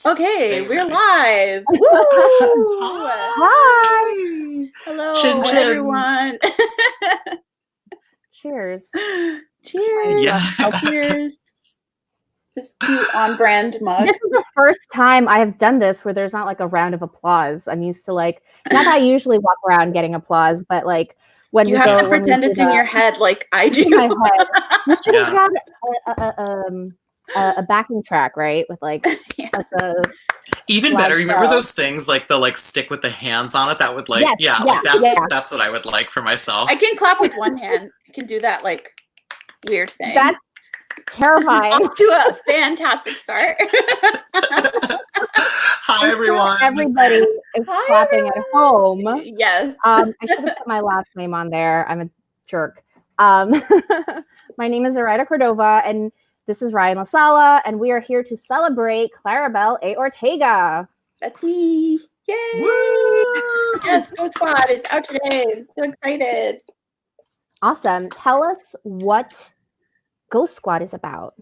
Okay, we're live. Woo! Hi. Hello, Chin, chin. everyone. Cheers. Cheers. Yeah. Cheers. This cute on-brand mug. This is the first time I have done this where there's not like a round of applause. I'm used to not that I usually walk around getting applause, but like when you have to pretend it's in your head like I do. In my head. You should have had a backing track, right? With Yes. Even better, you remember those things like the stick with the hands on it that would that's what I would like for myself. I can clap with one hand. I can do that weird thing. That's terrifying. Off to a fantastic start. Hi everyone. Everybody is clapping at home. Yes. I should have put my last name on there. I'm a jerk. My name is Zoraida Córdova, and this is Ryan La Sala, and we are here to celebrate Claribel A. Ortega. That's me. Yay! Woo! Yes, Go Squad is out today. I'm so excited. Awesome. Tell us what Ghost Squad is about.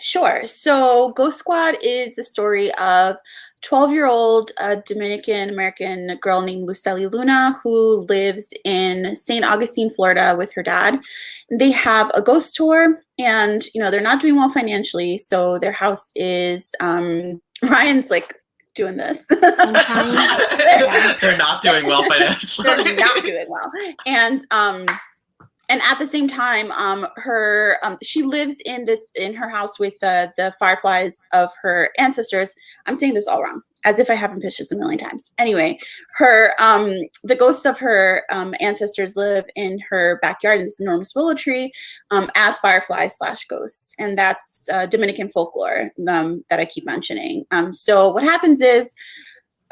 Sure. So Ghost Squad is the story of 12-year-old Dominican-American girl named Lucely Luna who lives in St. Augustine, Florida with her dad. They have a ghost tour and, they're not doing well financially. So their house is, Ryan's doing this. They're not doing well financially. They're not doing well. And at the same time, she lives in her house with the fireflies of her ancestors. I'm saying this all wrong, as if I haven't pitched this a million times. Anyway, the ghosts of her ancestors live in her backyard in this enormous willow tree as fireflies / ghosts, and that's Dominican folklore that I keep mentioning. So what happens is,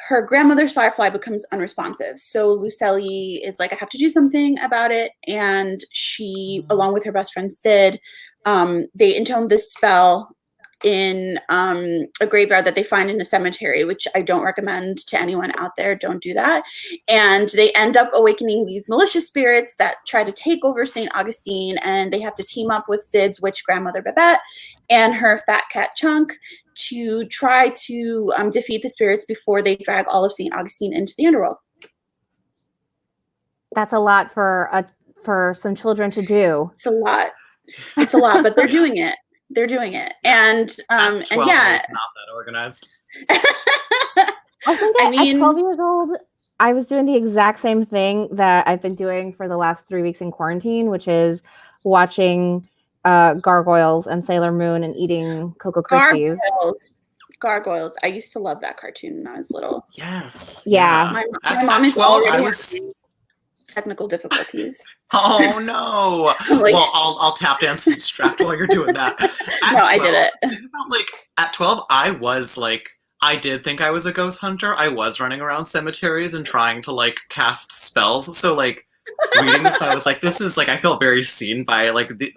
her grandmother's firefly becomes unresponsive. So Lucely is like, I have to do something about it. And she, along with her best friend Sid, they intone this spell in a graveyard that they find in a cemetery, which I don't recommend to anyone out there. Don't do that. And they end up awakening these malicious spirits that try to take over St. Augustine, and they have to team up with Sid's witch grandmother Babette and her fat cat Chunk to try to defeat the spirits before they drag all of St. Augustine into the underworld. That's a lot for some children to do. It's a lot. It's a lot, but they're doing it. They're doing it. And and yeah, it's not that organized. I think at 12 years old, I was doing the exact same thing that I've been doing for the last 3 weeks in quarantine, which is watching Gargoyles and Sailor Moon and eating Cocoa Krispies. Gargoyles. I used to love that cartoon when I was little. Yes. Yeah. My mom is already technical difficulties. Oh no! Well, I'll tap dance and distract while you're doing that. I did it. At 12, I did think I was a ghost hunter. I was running around cemeteries and trying to cast spells. So reading this, I was like, this is I feel very seen by Sid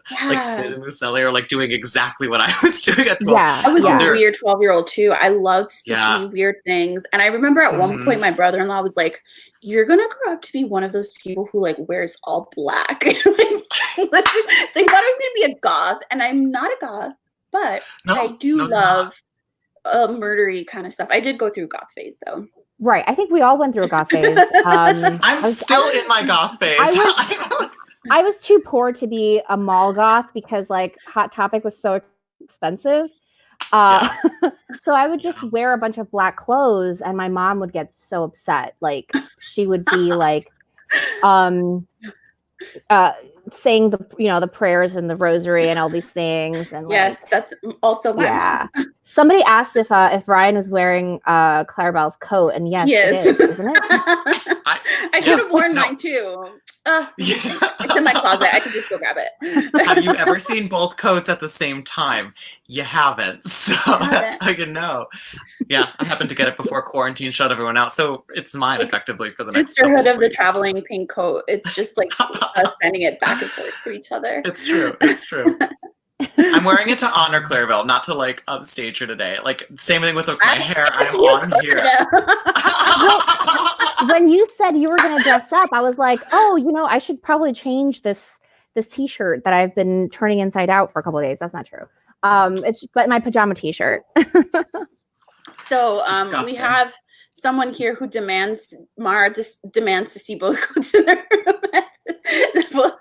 and Lucely are doing exactly what I was doing at 12. Yeah, I was a weird 12-year-old too. I loved spooky weird things, and I remember at one point my brother-in-law was like, "You're gonna grow up to be one of those people who wears all black." So he thought I was gonna be a goth, and I'm not a goth, but I do love murdery kind of stuff. I did go through goth phase though. Right. I think we all went through a goth phase. I'm still in my goth phase. I was too poor to be a mall goth because Hot Topic was so expensive. So I would just wear a bunch of black clothes, and my mom would get so upset. She would be saying the prayers and the rosary and all these things. And yes, that's also my mom. Somebody asked if Ryan was wearing Claribel's coat, and yes, it is, isn't it? I should have worn mine too. It's in my closet. I can just go grab it. Have you ever seen both coats at the same time? You haven't, so that's how you know. Yeah, I happened to get it before quarantine shut everyone out, so it's mine effectively for the next couple Sisterhood of the weeks. Traveling Pink Coat. It's just us sending it back and forth to each other. It's true. It's true. I'm wearing it to honor Claribel, not to upstage her today. Same thing with my hair. I'm on here. When you said you were going to dress up, I was like, oh, I should probably change this T-shirt that I've been turning inside out for a couple of days. That's not true. But my pajama T-shirt. So we Disgusting. have someone here who demands demands to see both coats in the room.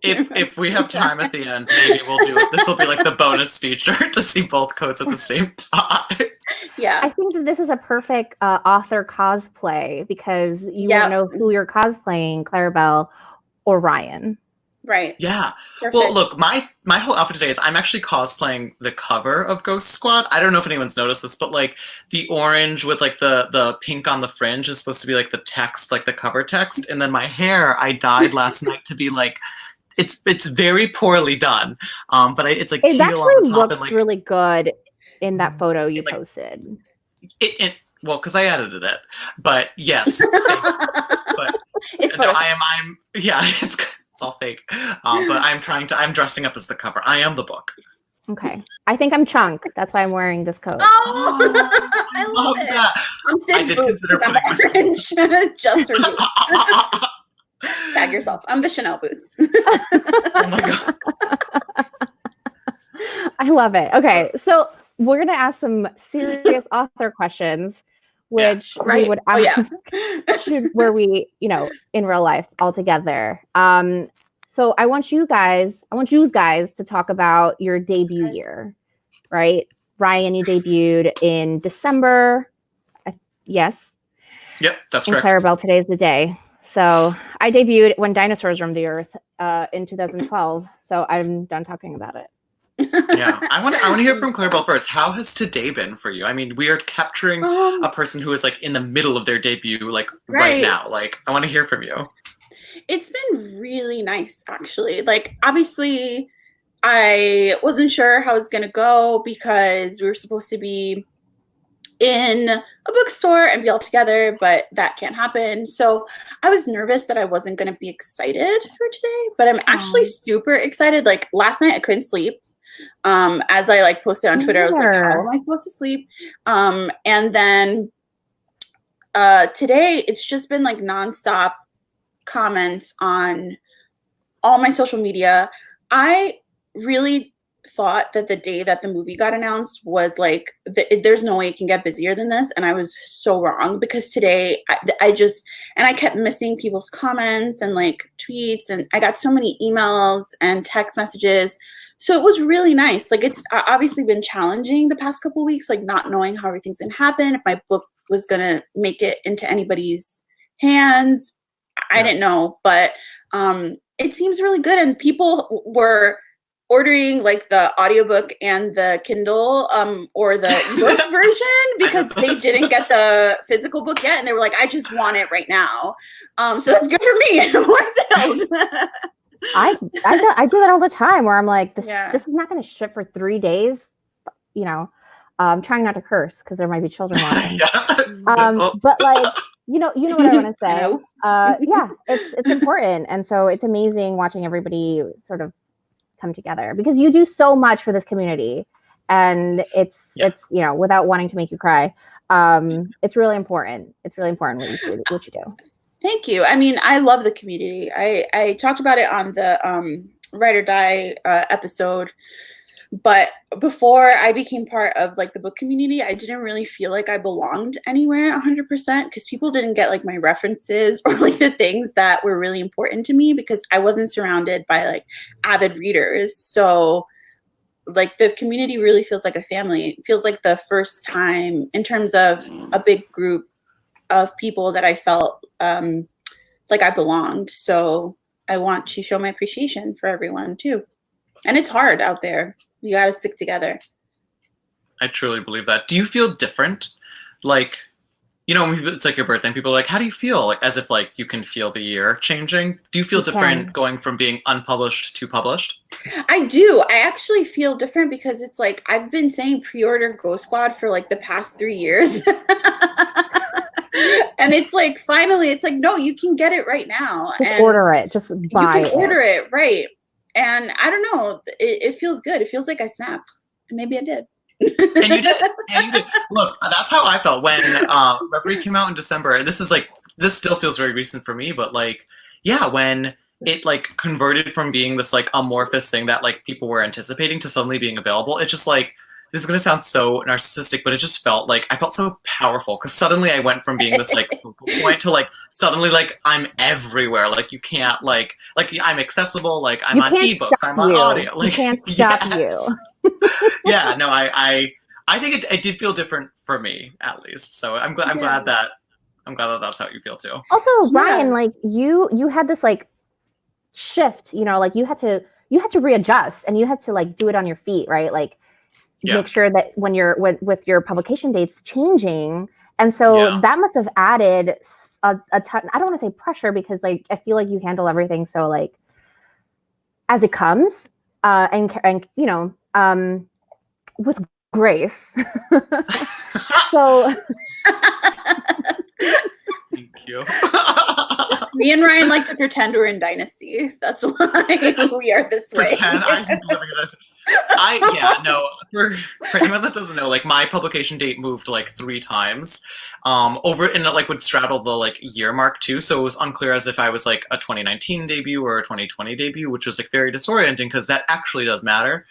If we have time at the end, maybe we'll do it. This will be like the bonus feature to see both coats at the same time. Yeah. I think that this is a perfect author cosplay because you won't know who you're cosplaying, Claribel or Ryan. Right. Yeah. Perfect. Well, look, my whole outfit today is I'm actually cosplaying the cover of Ghost Squad. I don't know if anyone's noticed this, but like the orange with like the pink on the fringe is supposed to be like the text, like the cover text. And then my hair I dyed last night to be like, it's very poorly done. But it's like it teal actually on the top looks and like really good in that photo you posted. Well, because I edited it, but yes, but it's no, I'm yeah, it's all fake. But I'm dressing up as the cover. I am the book. Okay, I think I'm Chunk. That's why I'm wearing this coat. Oh, I love it. That. I'm I did consider putting orange just for you. Tag yourself. I'm the Chanel boots. Oh my god. I love it. Okay, so we're gonna ask some serious author questions, which we would ask were we, in real life all together. So I want you guys to talk about your debut year, right? Ryan, you debuted in December. Yes. Yep, that's correct. Claribel, today's the day. So I debuted when dinosaurs roamed the earth in 2012. So I'm done talking about it. Yeah, I want to hear from Claribel first. How has today been for you? I mean, we are capturing a person who is like in the middle of their debut, like right now. Like, I want to hear from you. It's been really nice, actually. Like, obviously, I wasn't sure how it was going to go because we were supposed to be in a bookstore and be all together, but that can't happen. So I was nervous that I wasn't going to be excited for today, but I'm actually super excited. Like, last night I couldn't sleep. As I like posted on Twitter, I was like, how am I supposed to sleep? And then today it's just been like nonstop comments on all my social media. I really thought that the day that the movie got announced was like, there's no way it can get busier than this. And I was so wrong because today I kept missing people's comments and like tweets, and I got so many emails and text messages. So it was really nice. Like, it's obviously been challenging the past couple of weeks, like not knowing how everything's going to happen, if my book was going to make it into anybody's hands. I didn't know, but it seems really good. And people were ordering like the audiobook and the Kindle or the ebook version because they didn't get the physical book yet. And they were like, I just want it right now. So that's good for me. More sales. I do that all the time where I'm like, this is not going to ship for 3 days. I'm trying not to curse because there might be children watching. But like, you know what I want to say. It's important. And so it's amazing watching everybody sort of come together because you do so much for this community, and it's without wanting to make you cry. It's really important. It's really important what you do. Thank you. I mean, I love the community. I talked about it on the Ride or Die episode, but before I became part of like the book community, I didn't really feel like I belonged anywhere 100% because people didn't get like my references or like the things that were really important to me because I wasn't surrounded by like avid readers. So like the community really feels like a family. It feels like the first time in terms of a big group of people that I felt like I belonged. So I want to show my appreciation for everyone too. And it's hard out there. You got to stick together. I truly believe that. Do you feel different? Like, it's like your birthday and people are like, how do you feel? Like, as if like you can feel the year changing. Do you feel different going from being unpublished to published? I do. I actually feel different because it's like, I've been saying pre-order Ghost Squad for like the past 3 years. And it's like, finally, it's like, no, you can get it right now. Just order it. Just buy it. You can order it, right. And I don't know, it feels good. It feels like I snapped. And maybe I did. And you did. Look, that's how I felt when Reverie came out in December. And this still feels very recent for me, but like, yeah, when it like converted from being this like amorphous thing that like people were anticipating to suddenly being available, it just like, this is going to sound so narcissistic, but it just felt like I felt so powerful because suddenly I went from being this like focal point to like suddenly like I'm everywhere. Like you can't like I'm accessible. Like I'm on ebooks. I'm on audio. Like you can't stop yes. Yeah, no, I think it did feel different for me at least. So I'm glad that that's how you feel too. Also, Ryan, like you had this like shift, you know, like you had to readjust and you had to like do it on your feet, right? Like make sure that when you're with your publication dates changing. And so that must have added a ton, I don't want to say pressure because like I feel like you handle everything so like as it comes and you know with grace. So thank you. Me and Ryan like to pretend we're in Dynasty. That's why we are this way. Pretend I'm living in Dynasty. For anyone that doesn't know, like my publication date moved like 3 times over, and it like would straddle the like year mark too, so it was unclear as if I was like a 2019 debut or a 2020 debut, which was like very disorienting because that actually does matter.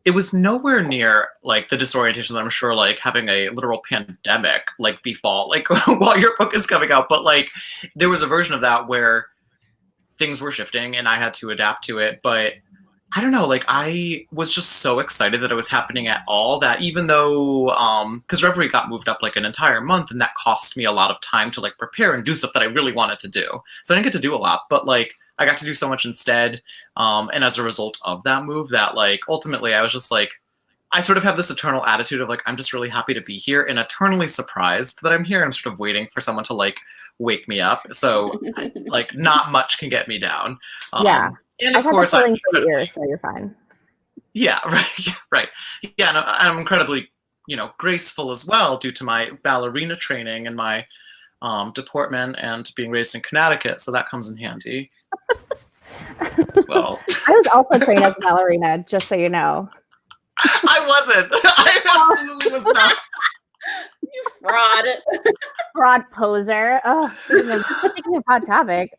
It was nowhere near like the disorientation that I'm sure like having a literal pandemic like befall like while your book is coming out, but like there was a version of that where things were shifting and I had to adapt to it. But I don't know, like I was just so excited that it was happening at all that even though because Reverie got moved up like an entire month and that cost me a lot of time to like prepare and do stuff that I really wanted to do, so I didn't get to do a lot, but like I got to do so much instead. And as a result of that move, that like ultimately I was just like, I sort of have this eternal attitude of like, I'm just really happy to be here and eternally surprised that I'm here. I'm sort of waiting for someone to like wake me up. So like not much can get me down. And of course I'm ear, so you're fine. Yeah, right. Yeah, and I'm incredibly, you know, graceful as well due to my ballerina training and my deportment and being raised in Connecticut. So that comes in handy. As well. I was also trained as a ballerina, just so you know. I wasn't. I absolutely was not. You fraud. Fraud poser. Oh, speaking of hot topic.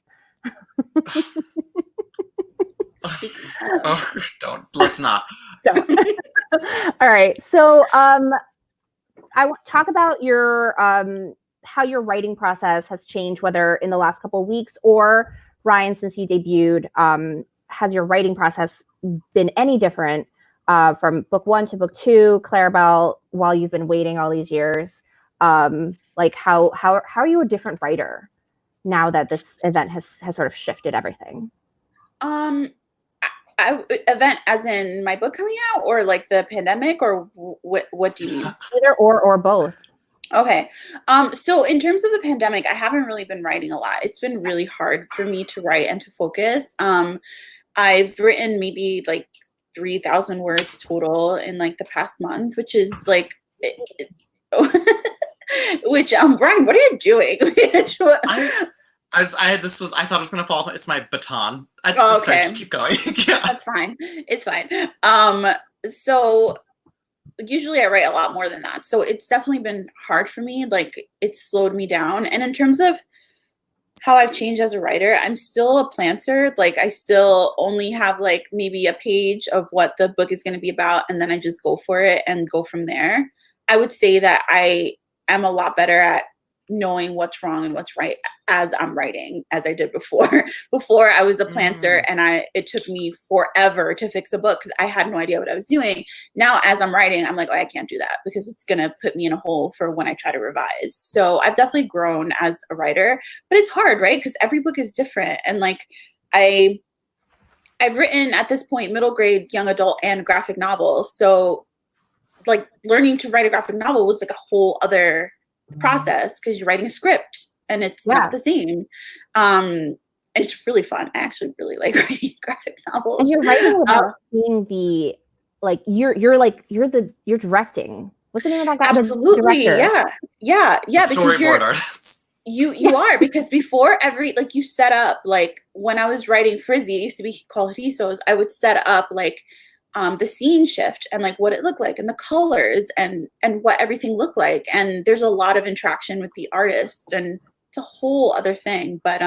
Let's not. Don't. All right. So I want to talk about your how your writing process has changed, whether in the last couple of weeks or Ryan, since you debuted, has your writing process been any different from book 1 to book 2, Claribel, while you've been waiting all these years? Like how are you a different writer now that this event has sort of shifted everything? Event as in my book coming out, or like the pandemic, or what do you mean? Either or both. Okay. So in terms of the pandemic, I haven't really been writing a lot. It's been really hard for me to write and to focus. I've written maybe like 3,000 words total in like the past month, which is like, which, Brian, what are you doing? I thought it was gonna fall. It's my baton. Okay. Sorry, just keep going. Yeah. That's fine. It's fine. So usually I write a lot more than that. So it's definitely been hard for me. Like it's slowed me down. And in terms of how I've changed as a writer, I'm still a planter. Like I still only have like maybe a page of what the book is going to be about. And then I just go for it and go from there. I would say that I am a lot better at knowing what's wrong and what's right as I'm writing, as I did before. Before I was a planter and it took me forever to fix a book because I had no idea what I was doing. Now, as I'm writing, I'm like, oh, I can't do that because it's going to put me in a hole for when I try to revise. So I've definitely grown as a writer, but it's hard, right? Because every book is different. And like I've written at this point, middle grade, young adult, and graphic novels. So like learning to write a graphic novel was like a whole other process because you're writing a script and it's not the same. And it's really fun. I actually really like writing graphic novels. And you're writing without seeing the like you're directing. What's the name of that guy? Absolutely. Yeah. Because storyboard artist. You are, because before you set up, like when I was writing Frizzy, it used to be called Rizos, I would set up like the scene shift and like what it looked like and the colors and what everything looked like. And there's a lot of interaction with the artist and it's a whole other thing. But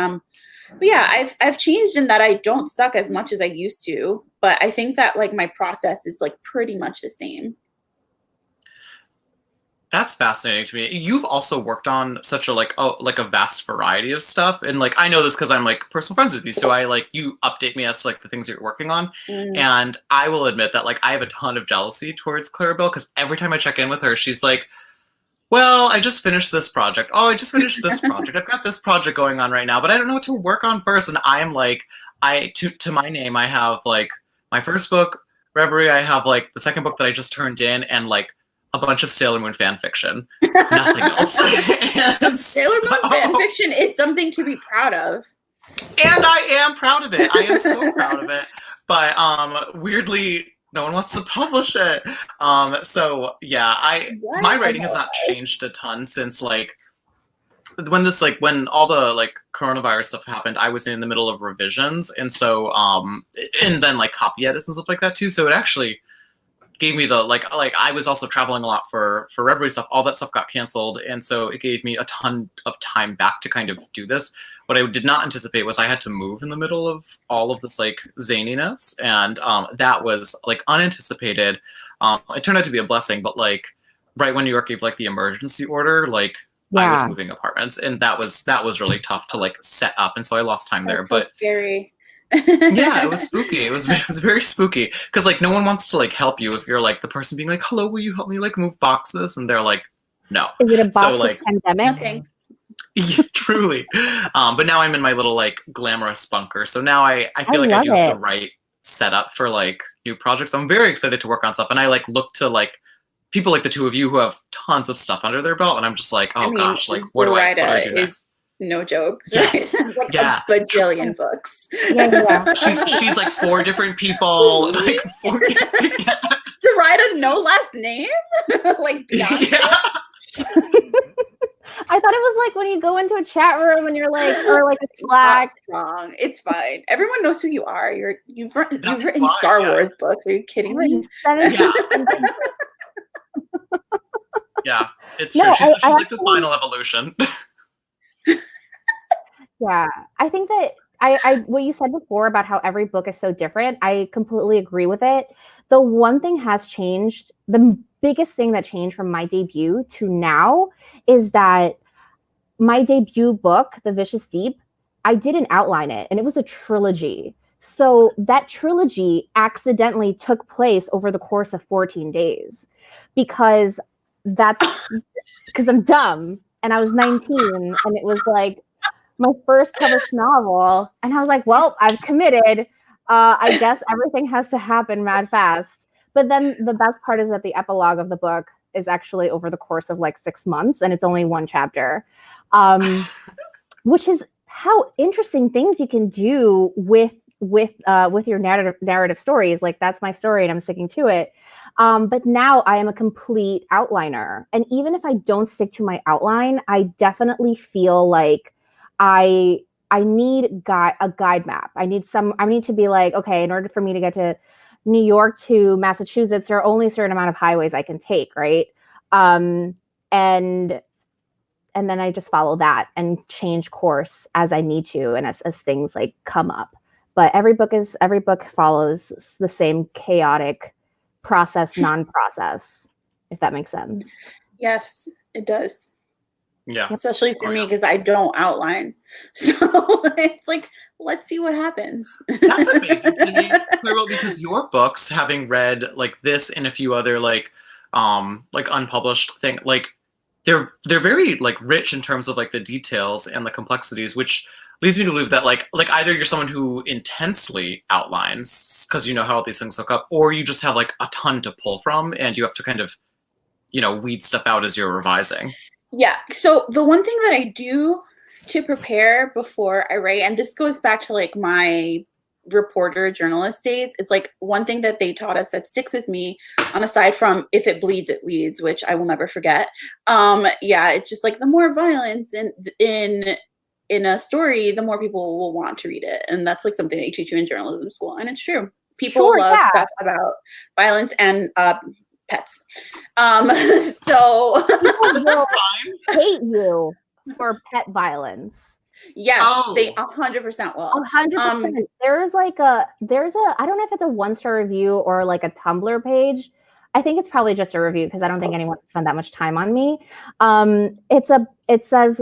yeah, I've changed in that I don't suck as much as I used to, but but I think that like my process is like pretty much the same. That's fascinating to me. You've also worked on such a a vast variety of stuff, and like I know this because I'm like personal friends with you, so I like you update me as to like the things that you're working on. And I will admit that like I have a ton of jealousy towards Claribel because every time I check in with her, she's like, "Well, I just finished this project. Oh, I just finished this project. I've got this project going on right now, but I don't know what to work on first." And I am like, to my name, I have like my first book, Reverie. I have like the second book that I just turned in, and like a bunch of Sailor Moon fan fiction. Nothing else. Sailor Moon fan fiction is something to be proud of. And I am proud of it. I am so proud of it. But weirdly, no one wants to publish it. So yeah, my writing has not changed a ton since like when all the like coronavirus stuff happened. I was in the middle of revisions, and so and then like copy edits and stuff like that too. So it actually gave me the like I was also traveling a lot for Reverie stuff. All that stuff got canceled, and so it gave me a ton of time back to kind of do this. What I did not anticipate was I had to move in the middle of all of this like zaniness, and that was like unanticipated. It turned out to be a blessing, but like right when New York gave like the emergency order, like I was moving apartments, and that was really tough to like set up, and so I lost time there. So but scary. Yeah, it was spooky. It was very spooky because like no one wants to like help you if you're like the person being like, "Hello, will you help me like move boxes?" And they're like, "No." Is it a box so, like, of pandemic? Okay. Yeah, truly. But now I'm in my little like glamorous bunker. So now I feel like I do have the right setup for like new projects. I'm very excited to work on stuff, and I like look to like people like the two of you who have tons of stuff under their belt, and I'm just like, oh gosh, like what do I do next? No joke. Yes. Like yeah. a bajillion books. Yeah. She's like 4 different people. Like 4 Zoraida, no last name? Like Beyonce? Yeah. I thought it was like when you go into a chat room and you're like, or like a Slack. Wrong. It's fine. Everyone knows who you are. You've written Star Wars books. Are you kidding me? Yeah. Yeah, it's true. She's like the final evolution. Yeah, I think that I what you said before about how every book is so different, I completely agree with it. The one thing has changed, the biggest thing that changed from my debut to now is that my debut book, The Vicious Deep, I didn't outline it, and it was a trilogy. So that trilogy accidentally took place over the course of 14 days because I'm dumb and I was 19 and it was like my first published novel, and I was like, well, I've committed. I guess everything has to happen mad fast. But then the best part is that the epilogue of the book is actually over the course of like 6 months, and it's only 1 chapter, which is how interesting things you can do with your narrative stories. Like that's my story, and I'm sticking to it. But now I am a complete outliner, and even if I don't stick to my outline, I definitely feel like I need a guide map. I need to be like, okay, in order for me to get to New York to Massachusetts, there are only a certain amount of highways I can take, right? And then I just follow that and change course as I need to and as things like come up. But every book follows the same chaotic process, non-process, if that makes sense. Yes, it does. Yeah. Especially for me, because I don't outline. So it's like, let's see what happens. That's amazing to me, Claribel, because your books, having read like this and a few other like unpublished thing, like they're very like rich in terms of like the details and the complexities, which leads me to believe that like either you're someone who intensely outlines because you know how all these things hook up, or you just have like a ton to pull from and you have to kind of, weed stuff out as you're revising. Yeah. So the one thing that I do to prepare before I write, and this goes back to like my reporter journalist days, is like one thing that they taught us that sticks with me, on aside from if it bleeds, it leads, which I will never forget. Yeah, it's just like the more violence in a story, the more people will want to read it. And that's like something they teach you in journalism school. And it's true. People love stuff about violence and pets. So people will hate you for pet violence. Yes, they 100% will. 100%. There's a I don't know if it's a 1-star review or like a Tumblr page. I think it's probably just a review because I don't think anyone spent that much time on me. It says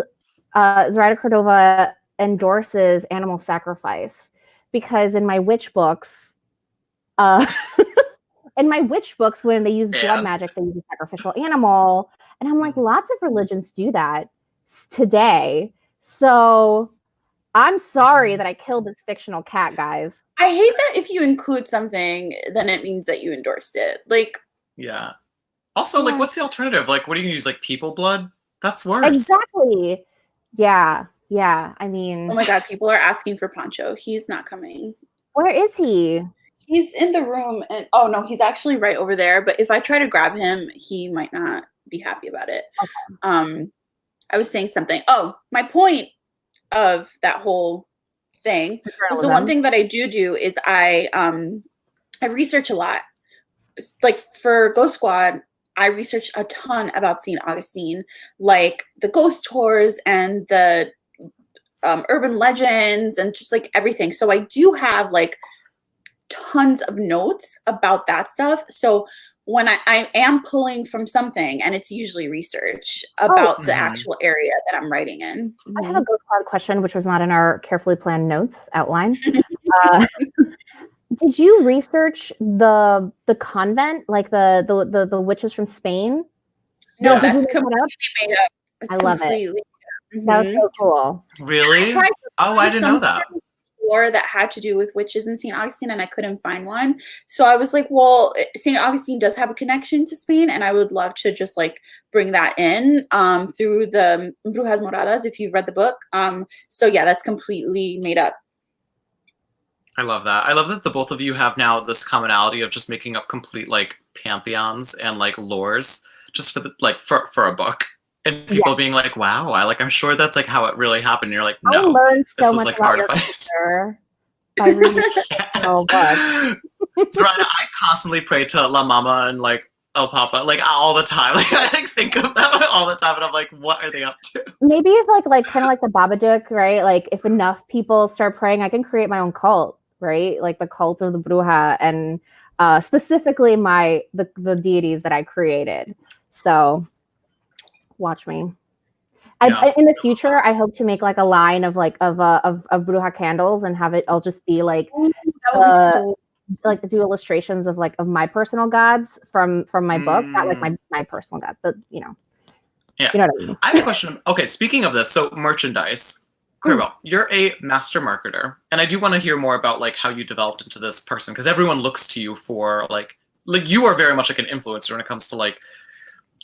Zoraida Córdova endorses animal sacrifice because in my witch books, when they use blood magic, they use a sacrificial animal, and I'm like, lots of religions do that today. So I'm sorry that I killed this fictional cat, guys. I hate that if you include something, then it means that you endorsed it. Like, yeah. Also, like, what's the alternative? Like, what do you use? Like, people blood? That's worse. Exactly. Yeah. I mean, oh my God, people are asking for Pancho. He's not coming. Where is he? He's in the room, and oh no, he's actually right over there. But if I try to grab him, he might not be happy about it. Okay. I was saying something. Oh, my point of that whole thing was the one thing that I do is I research a lot. Like for Ghost Squad, I researched a ton about St. Augustine, like the ghost tours and the urban legends and just like everything. So I do have like tons of notes about that stuff. So when I am pulling from something, and it's usually research about the actual area that I'm writing in. I have a Ghost Squad question, which was not in our carefully planned notes outline. Did you research the convent, like the witches from Spain? No, that's completely made up. I love it. That was so cool. Really? I didn't know that. That had to do with witches in St. Augustine, and I couldn't find one. So I was like, well, St. Augustine does have a connection to Spain, and I would love to just like bring that in through the Brujas Moradas, if you've read the book. So yeah, that's completely made up. I love that. I love that the both of you have now this commonality of just making up complete like pantheons and like lores just for the like for a book. And people being like, wow, I'm sure that's like how it really happened. And you're like, no, I learned so this much like about your culture by reading so much. Zoraida, I constantly pray to La Mama and like El Papa, like all the time. Like I like think of them all the time, and I'm like, what are they up to? Maybe if like kind of like the Babadook, right? Like if enough people start praying, I can create my own cult, right? Like the cult of the Bruja, and specifically the deities that I created. So. Watch me. In the future, I hope to make like a line of Bruja candles and have it. I'll just be like, like do illustrations of like of my personal gods from my book, not like my personal gods, but you know. Yeah. You know what I mean. I have a question. Okay, speaking of this, so merchandise. Claribel, you're a master marketer, and I do want to hear more about like how you developed into this person, because everyone looks to you for like you are very much like an influencer when it comes to like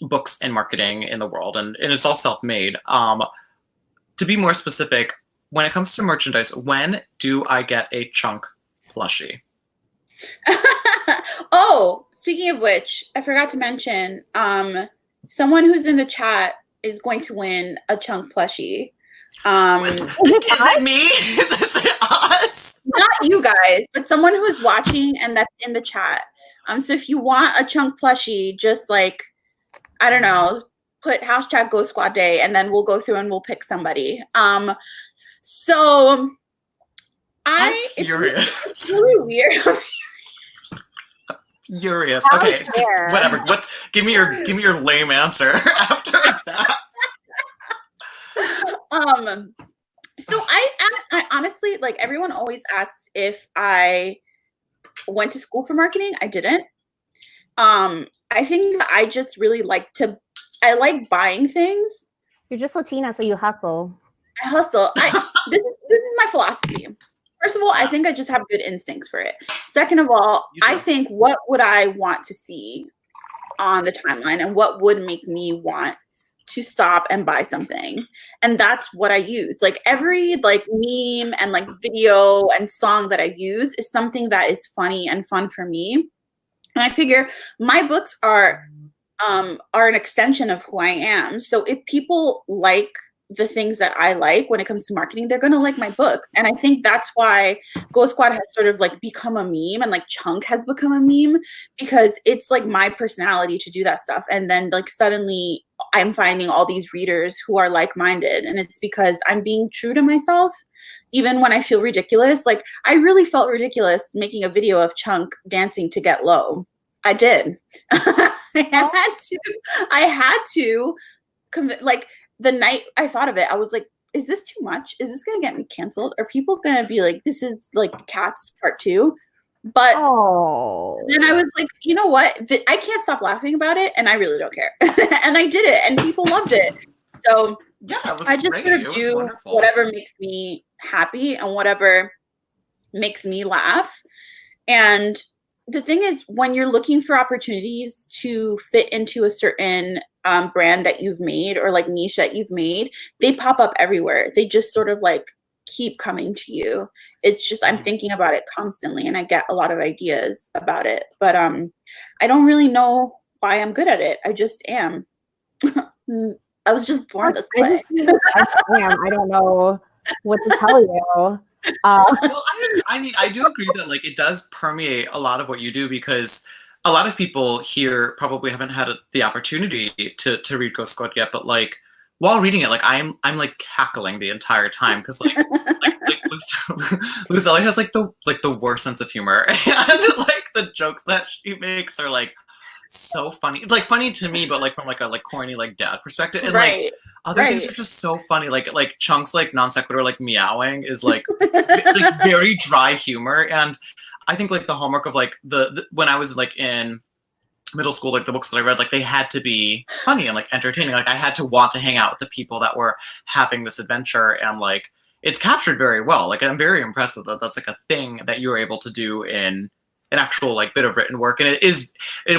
books and marketing in the world, and it's all self-made. To be more specific, when it comes to merchandise, when do I get a chunk plushie? Oh, speaking of which, I forgot to mention, someone who's in the chat is going to win a chunk plushie. Is it me? Is it us? Not you guys, but someone who's watching and that's in the chat. So if you want a chunk plushie, just like, I don't know, put hashtag Ghost Squad Day, and then we'll go through and we'll pick somebody. So it's really weird. Furious. Okay, whatever. Give me your lame answer after that. So I honestly, like, everyone always asks if I went to school for marketing. I didn't. I think that I just really like buying things. You're just Latina, so you hustle. I hustle. This is my philosophy. First of all, I think I just have good instincts for it. Second of all, I think, what would I want to see on the timeline, and what would make me want to stop and buy something? And that's what I use. Like every like meme and like video and song that I use is something that is funny and fun for me. And I figure my books are an extension of who I am. So if people like the things that I like when it comes to marketing, they're going to like my books. And I think that's why Ghost Squad has sort of like become a meme, and like Chunk has become a meme, because it's like my personality to do that stuff. And then like suddenly I'm finding all these readers who are like-minded, and it's because I'm being true to myself, even when I feel ridiculous. Like, I really felt ridiculous making a video of Chunk dancing to Get Low. I did. I had to, like, the night I thought of it, I was like, is this too much? Is this going to get me canceled? Are people going to be like, this is like Cats Part 2? But then I was like, you know what? I can't stop laughing about it, and I really don't care. And I did it, and people loved it. So yeah, it was I just great. sort of do whatever makes me happy and whatever makes me laugh. And the thing is, when you're looking for opportunities to fit into a certain brand that you've made, or like niche that you've made, they pop up everywhere. They just sort of like keep coming to you. It's just, I'm thinking about it constantly, and I get a lot of ideas about it, but I don't really know why I'm good at it. I just am. I was just born this way. I don't know what to tell you. Well, I mean, I do agree that like it does permeate a lot of what you do, because a lot of people here probably haven't had the opportunity to read Ghost Squad yet, but like while reading it, like I'm like cackling the entire time, because like Lucille has like the worst sense of humor, and like the jokes that she makes are like so funny, like funny to me, but like from like a like corny like dad perspective, and like other things are just so funny, like Chunk's like non sequitur like meowing is like like very dry humor. And I think like the hallmark of like the when I was like in middle school, like the books that I read, like they had to be funny and like entertaining. Like I had to want to hang out with the people that were having this adventure, and like it's captured very well. Like I'm very impressed that that's like a thing that you were able to do in an actual like bit of written work. And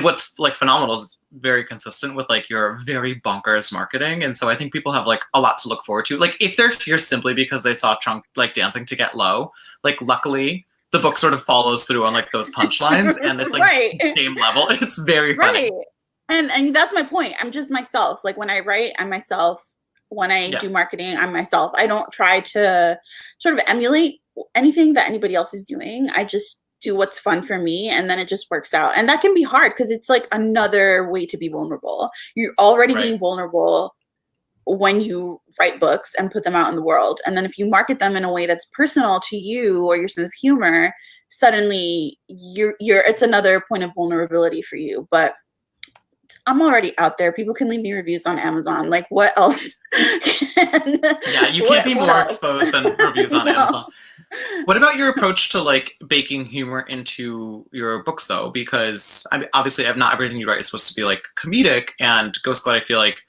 what's like phenomenal is very consistent with like your very bonkers marketing. And so I think people have like a lot to look forward to. Like if they're here simply because they saw Chunk like dancing to Get Low, like luckily the book sort of follows through on like those punchlines, and it's like same level. It's very funny. And that's my point. I'm just myself. Like when I write, I'm myself. When I do marketing, I'm myself. I don't try to sort of emulate anything that anybody else is doing. I just do what's fun for me, and then it just works out. And that can be hard because it's like another way to be vulnerable. You're already being vulnerable when you write books and put them out in the world. And then if you market them in a way that's personal to you or your sense of humor, suddenly it's another point of vulnerability for you. But I'm already out there. People can leave me reviews on Amazon. Like what else? Yeah, you can't be more exposed than reviews on Amazon. What about your approach to like baking humor into your books though? Because I mean, obviously not everything you write is supposed to be like comedic, and Ghost Squad, I feel like,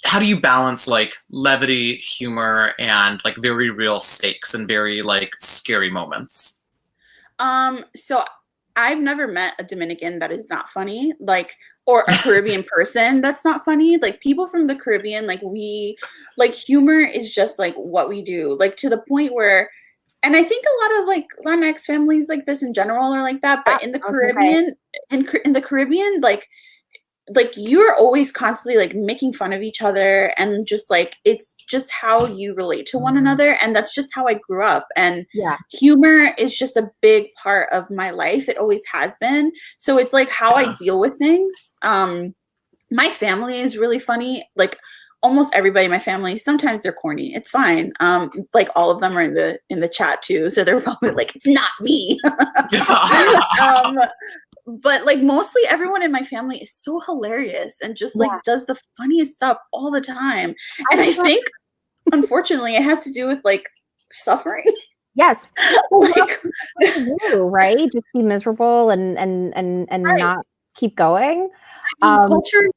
how do you balance like levity, humor, and like very real stakes and very like scary moments? So I've never met a Dominican that is not funny, like, or a Caribbean person that's not funny. Like people from the Caribbean, like humor is just like what we do, like to the point where, and I think a lot of like Latinx families like this in general are like that, but in the Caribbean, in the Caribbean, like you're always constantly like making fun of each other, and just like it's just how you relate to one another, and that's just how I grew up. And humor is just a big part of my life. It always has been. So it's like how I deal with things. My family is really funny. Like almost everybody in my family, sometimes they're corny. It's fine. Like all of them are in the chat too, so they're probably like, it's not me. But like mostly everyone in my family is so hilarious and just like does the funniest stuff all the time. And I think unfortunately it has to do with like suffering. Yes. Like, right? Just be miserable and not keep going. Culture has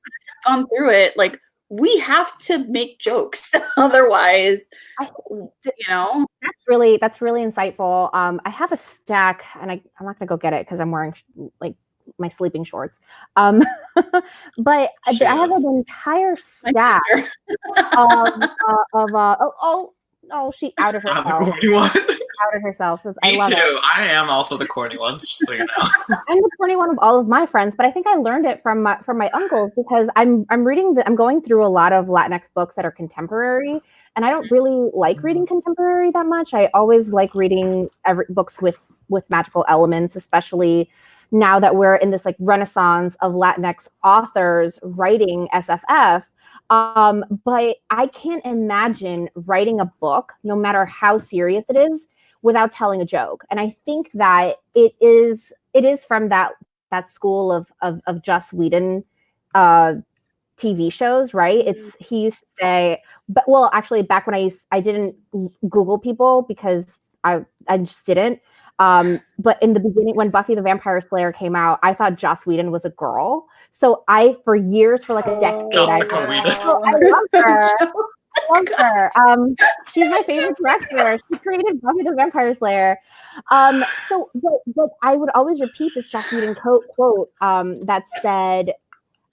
gone through it. Like we have to make jokes. Otherwise, that's really insightful. I have a stack, and I'm not gonna go get it because I'm wearing like my sleeping shorts. But I have an entire stack of she outed herself. I'm the corny one. Outed herself. Me too. I am also the corny one, just so you know. I'm the corny one of all of my friends, but I think I learned it from my uncles, because I'm going through a lot of Latinx books that are contemporary, and I don't really like reading contemporary that much. I always like reading books with magical elements, especially now that we're in this like renaissance of Latinx authors writing SFF. But I can't imagine writing a book, no matter how serious it is, without telling a joke. And I think that it is from that school of Joss Whedon TV shows, right? It's he used to say, but well, actually, back when I didn't Google people because I just didn't. But in the beginning, when Buffy the Vampire Slayer came out, I thought Joss Whedon was a girl. So for years, for like a decade, Jessica Whedon. I love her. I love her. She's my favorite director. She created Buffy the Vampire Slayer. But I would always repeat this Joss Whedon quote that said,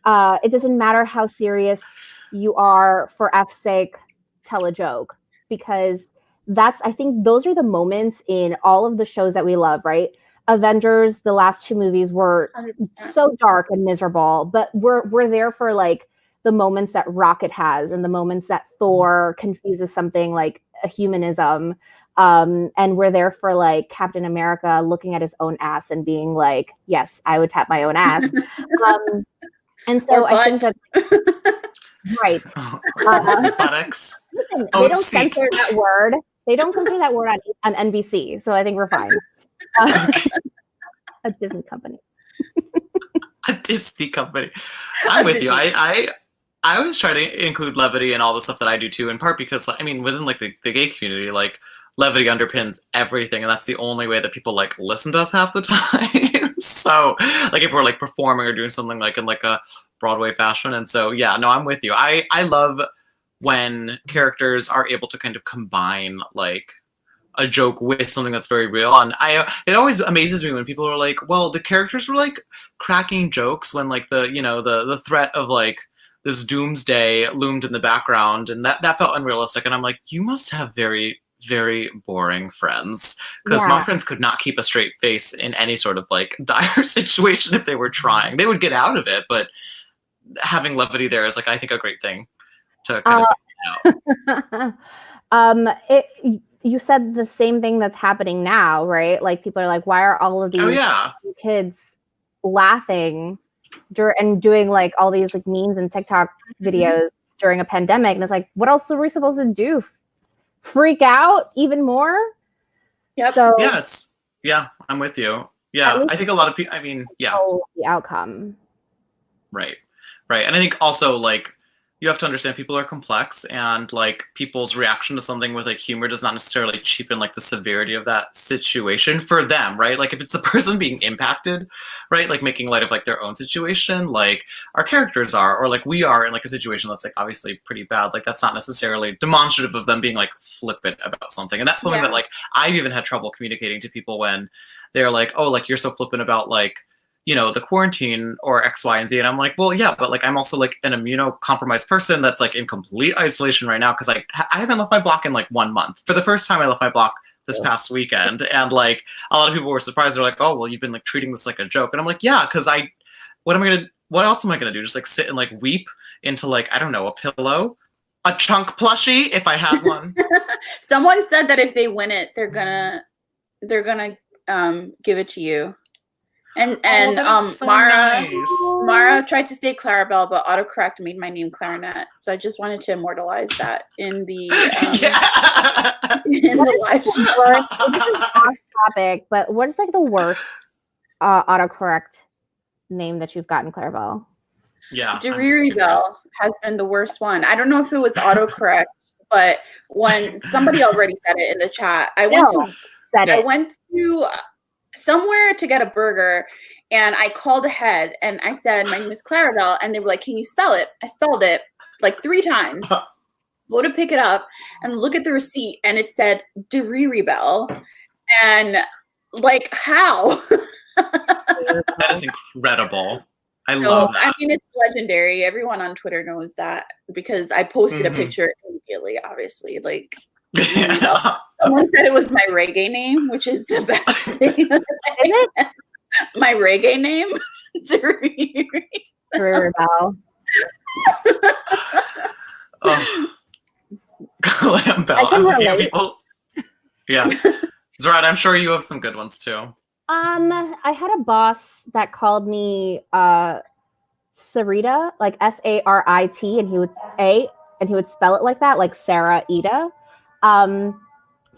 it doesn't matter how serious you are, for F's sake, tell a joke. Because I think those are the moments in all of the shows that we love, right? Avengers, the last 2 movies were 100%. So dark and miserable, but we're there for like the moments that Rocket has and the moments that Thor confuses something like a humanism. And we're there for like Captain America looking at his own ass and being like, yes, I would tap my own ass. And so I think that right. Buttocks. Listen, they don't censor that word. They don't censor that word on NBC, so I think we're fine. A Disney company. A Disney company. I'm with you. I always try to include levity in all the stuff that I do too, in part because I mean within like the gay community, like levity underpins everything, and that's the only way that people like listen to us half the time. So like if we're like performing or doing something like in like a Broadway fashion. And so yeah, no, I'm with you. I love when characters are able to kind of combine like a joke with something that's very real. And it always amazes me when people are like, well, the characters were like cracking jokes when like the threat of like this doomsday loomed in the background, and that felt unrealistic. And I'm like, you must have very, very boring friends, because my friends could not keep a straight face in any sort of like dire situation if they were trying. They would get out of it, but having levity there is like, I think, a great thing to kind of you said the same thing that's happening now, right? Like people are like, why are all of these kids laughing and doing like all these like memes and TikTok videos during a pandemic? And it's like, what else are we supposed to do? Freak out even more? Yep. So yeah, I'm with you. Yeah, I think a lot of people, I mean, yeah. The outcome. Right. And I think also like, you have to understand people are complex, and like people's reaction to something with like humor does not necessarily cheapen like the severity of that situation for them, right? Like if it's the person being impacted, right? Like making light of like their own situation, like our characters are, or like we are in like a situation that's like obviously pretty bad. Like that's not necessarily demonstrative of them being like flippant about something. And that's something that like I've even had trouble communicating to people when they're like, oh, like you're so flippant about like, the quarantine or X, Y, and Z. And I'm like, well, yeah, but like, I'm also like an immunocompromised person that's like in complete isolation right now. Cause I haven't left my block in like 1 month. For the first time I left my block this past weekend. And like, a lot of people were surprised. They're like, oh, well, you've been like treating this like a joke. And I'm like, yeah, cause what else am I going to do? Just like sit and like weep into like, I don't know, a pillow, a chunk plushie if I had one. Someone said that if they win it, they're gonna give it to you. And so Mara nice. Mara tried to say Claribel, but autocorrect made my name Clarinet. So I just wanted to immortalize that in the in the live stream. Off topic, but what is like the worst autocorrect name that you've gotten, Claribel? Yeah, Bell has been the worst one. I don't know if it was autocorrect, but when somebody already said it in the chat, I went to somewhere to get a burger, and I called ahead and I said, my name is Claribel, and they were like, can you spell it? I spelled it like 3 times. Go to pick it up and look at the receipt, and it said Bell. And like, how? That is incredible. I love that. I mean, it's legendary. Everyone on Twitter knows that because I posted a picture immediately, obviously. Like, someone said it was my reggae name, which is the best thing. Is it? My reggae name? Bell. Glam Bell. I'm looking at people. Yeah. Zoraida, I'm sure you have some good ones too. I had a boss that called me Sarita, like Sarit, and he would spell it like that, like Sarah Ida,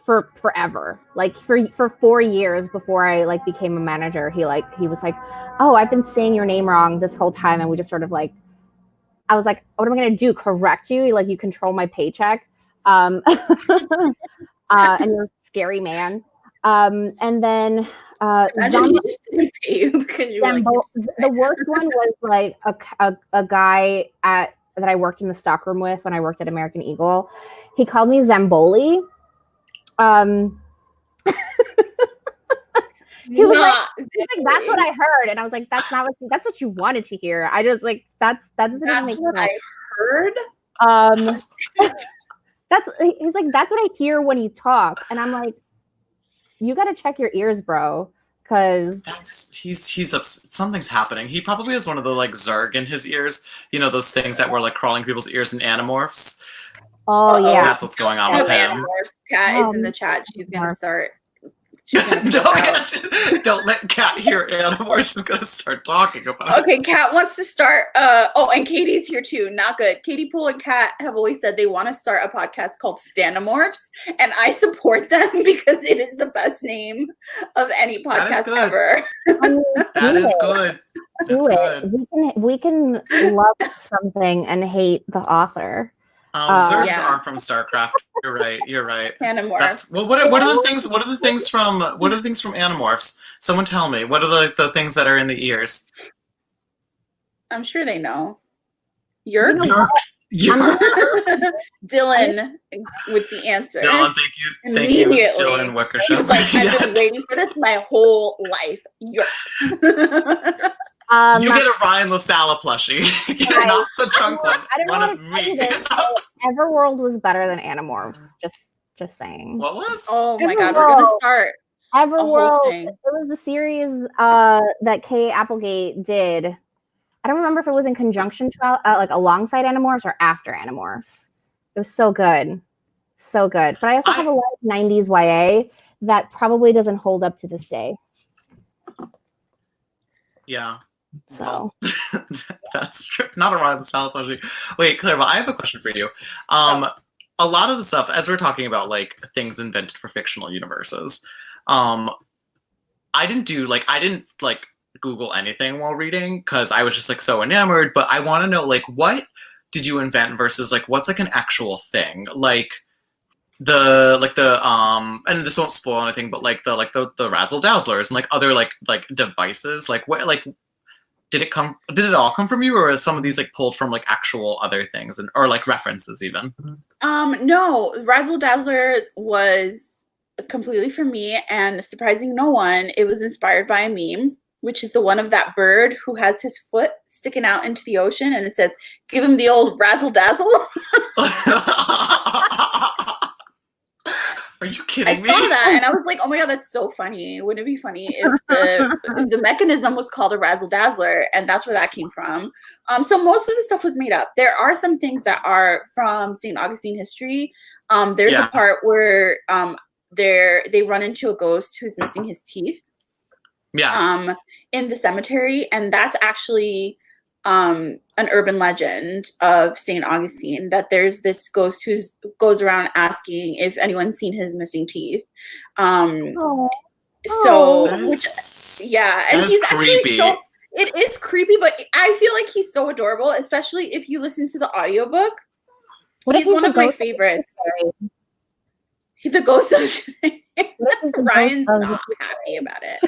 for forever, like for 4 years before I like became a manager. He was like, oh, I've been saying your name wrong this whole time, and we just sort of like, I was like, what am I gonna do? Correct you? Like, you control my paycheck, and you're a scary man. And then Imagine he just didn't pay you because you were like, the worst one was like a guy that I worked in the stockroom with when I worked at American Eagle. He called me Zamboli. He was like, that's what I heard, and I was like, that's what you wanted to hear. I just like that doesn't even make sense. I heard. He's like, that's what I hear when you talk, and I'm like, you got to check your ears, bro, because he's something's happening. He probably has one of the like Zerg in his ears. You know, those things that were like crawling people's ears in Animorphs. Oh yeah, that's what's going on with him. Kat is in the chat. She's gonna start. Don't let Kat hear Animorphs. She's gonna start talking about it. Okay, Kat wants to start. Oh, and Katie's here too. Not good. Katie Poole and Kat have always said they want to start a podcast called Standamorphs, and I support them because it is the best name of any podcast ever. That is good. That's good. We can love something and hate the author. Zergs are from StarCraft. You're right. Animorphs. What are the things? What are the things from Animorphs? Someone tell me. What are the things that are in the ears? I'm sure they know. Dylan with the answer. Dylan, thank you, Dylan Wickersham. He was like, I've been waiting for this my whole life. You get a Ryan LaSala plushie. Not the chunk one. I don't know how to tell you this. Everworld was better than Animorphs. Just saying. What was? Oh my God, we're gonna start Everworld. It was the series that Kay Applegate did. I don't remember if it was in conjunction to like alongside Animorphs or after Animorphs. It was so good, so good. But I also have a lot of '90s YA that probably doesn't hold up to this day. Yeah. So that's true. Not a Ryan LaSala plushie. Wait, Claribel, I have a question for you. A lot of the stuff, as we're talking about like things invented for fictional universes, I didn't Google anything while reading because I was just like so enamored. But I want to know like what did you invent versus like what's like an actual thing like and this won't spoil anything, but like the razzle dazzlers and like other like devices like what like. Did it all come from you, or are some of these like pulled from like actual other things or like references even? No, Razzle Dazzler was completely from me, and surprising no one, it was inspired by a meme, which is the one of that bird who has his foot sticking out into the ocean, and it says, "Give him the old razzle dazzle." Are you kidding me? I saw that and I was like, oh my God, that's so funny. Wouldn't it be funny if the mechanism was called a razzle dazzler, and that's where that came from. So most of the stuff was made up. There are some things that are from St. Augustine history. There's a part where they run into a ghost who's missing his teeth. Yeah. In the cemetery, and that's actually an urban legend of St. Augustine, that there's this ghost who goes around asking if anyone's seen his missing teeth. And he's creepy. actually it is creepy, but I feel like he's so adorable, especially if you listen to the audiobook. He's one of my favorites. The ghost of Ryan's not happy about it.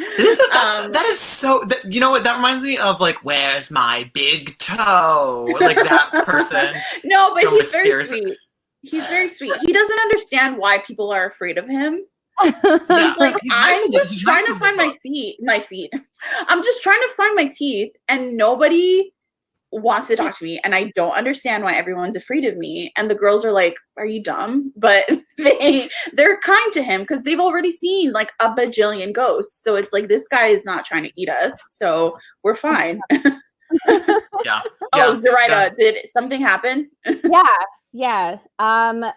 That is so. You know what? That reminds me of like, "Where's my big toe?" Like that person. No, but he's very sweet. He's very sweet. He doesn't understand why people are afraid of him. He's like, I'm just trying to find my feet. I'm just trying to find my teeth, and nobody wants to talk to me, and I don't understand why everyone's afraid of me. And the girls are like, are you dumb? But they're kind to him because they've already seen like a bajillion ghosts, so it's like, this guy is not trying to eat us, so we're fine. Yeah. Oh, Zoraida, did something happen? Yeah. Can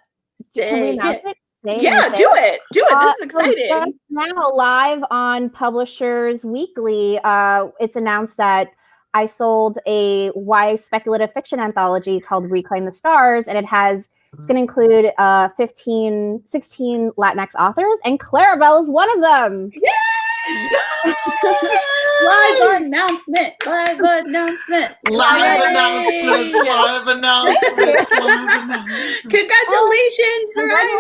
we announce it? Do it. This is exciting. So now live on Publishers Weekly, it's announced that I sold a YA speculative fiction anthology called Reclaim the Stars, and it's going to include 16 Latinx authors, and Claribel is one of them. Yay! Live announcement. Congratulations, Zoraida.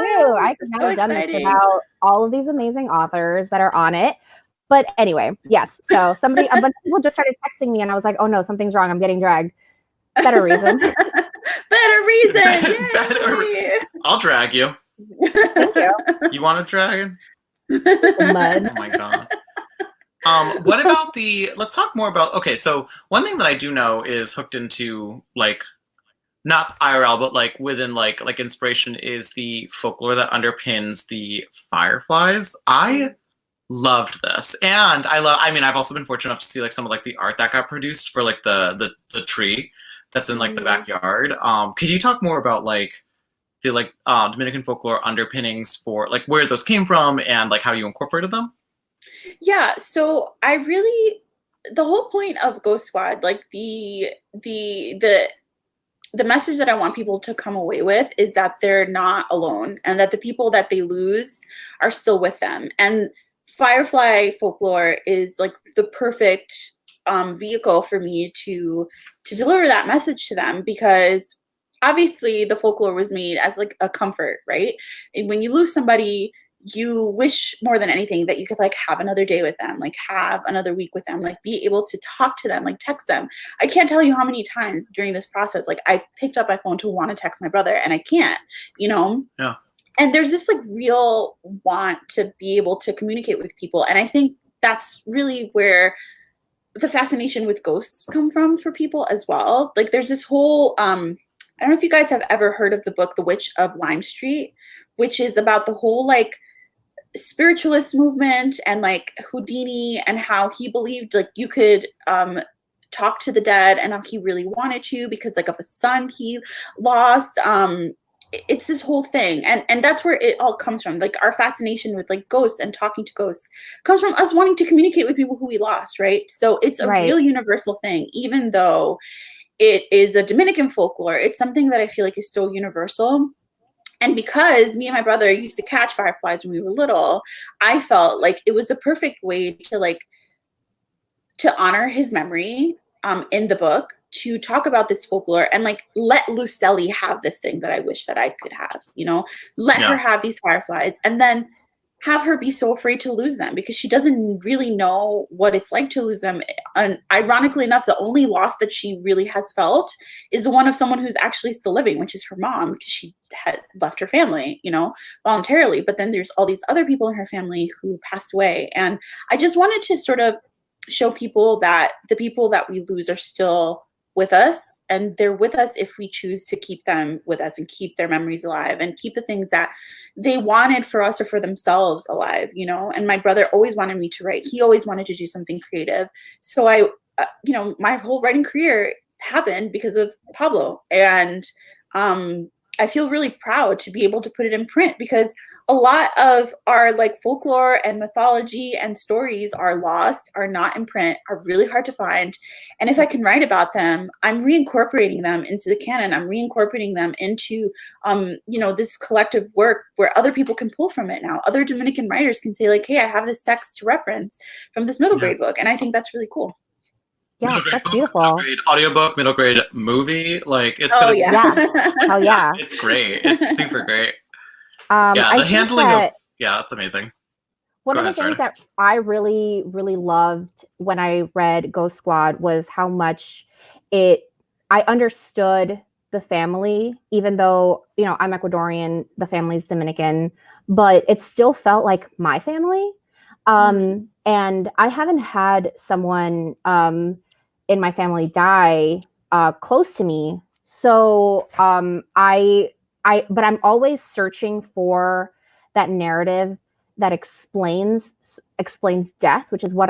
You. I could not have done this without all of these amazing authors that are on it. But anyway, yes. So a bunch of people just started texting me, and I was like, oh no, something's wrong. I'm getting dragged. Better reason. Better reason. I'll drag you. Thank you. You want a dragon? Mud. Oh my god. What about let's talk more about, okay, so one thing that I do know is hooked into, like, not IRL, but like within like inspiration is the folklore that underpins the Fireflies. I loved this, and I've also been fortunate enough to see like some of like the art that got produced for like the tree that's in like the backyard. Could you talk more about like the Dominican folklore underpinnings for like where those came from and like how you incorporated them? Yeah, so the whole point of Ghost Squad, like the message that I want people to come away with is that they're not alone, and that the people that they lose are still with them. And Firefly folklore is like the perfect vehicle for me to deliver that message to them, because obviously the folklore was made as like a comfort, right? And when you lose somebody, you wish more than anything that you could like have another day with them, like have another week with them, like be able to talk to them, like text them. I can't tell you how many times during this process, like I've picked up my phone to want to text my brother and I can't, Yeah. And there's this like real want to be able to communicate with people. And I think that's really where the fascination with ghosts come from for people as well. Like there's this whole, I don't know if you guys have ever heard of the book, The Witch of Lime Street, which is about the whole like spiritualist movement and like Houdini and how he believed like you could talk to the dead, and how he really wanted to because like of a son he lost. It's this whole thing, and that's where it all comes from. Like our fascination with like ghosts and talking to ghosts comes from us wanting to communicate with people who we lost, right? So it's a real universal thing, even though it is a Dominican folklore. It's something that I feel like is so universal. And because me and my brother used to catch fireflies when we were little, I felt like it was a perfect way to honor his memory in the book, to talk about this folklore and like let Lucelli have this thing that I wish that I could have, let her have these fireflies, and then have her be so afraid to lose them because she doesn't really know what it's like to lose them. And ironically enough, the only loss that she really has felt is the one of someone who's actually still living, which is her mom, because she had left her family, voluntarily. But then there's all these other people in her family who passed away. And I just wanted to sort of show people that the people that we lose are still with us, and they're with us if we choose to keep them with us and keep their memories alive and keep the things that they wanted for us or for themselves alive, And my brother always wanted me to write. He always wanted to do something creative. So I, my whole writing career happened because of Pablo. And I feel really proud to be able to put it in print, because a lot of our like folklore and mythology and stories are lost, are not in print, are really hard to find. And if I can write about them, I'm reincorporating them into the canon. I'm reincorporating them into, this collective work where other people can pull from it now. Other Dominican writers can say like, hey, I have this text to reference from this middle grade book. And I think that's really cool. Yeah, that's beautiful. Middle grade audiobook, middle grade movie. Like it's Hell yeah. It's great. It's super great. The handling of that's amazing. One of the things that I really, really loved when I read Ghost Squad was how much I understood the family, even though, I'm Ecuadorian, the family's Dominican, but it still felt like my family. And I haven't had someone in my family die close to me. So but I'm always searching for that narrative that explains death, which is what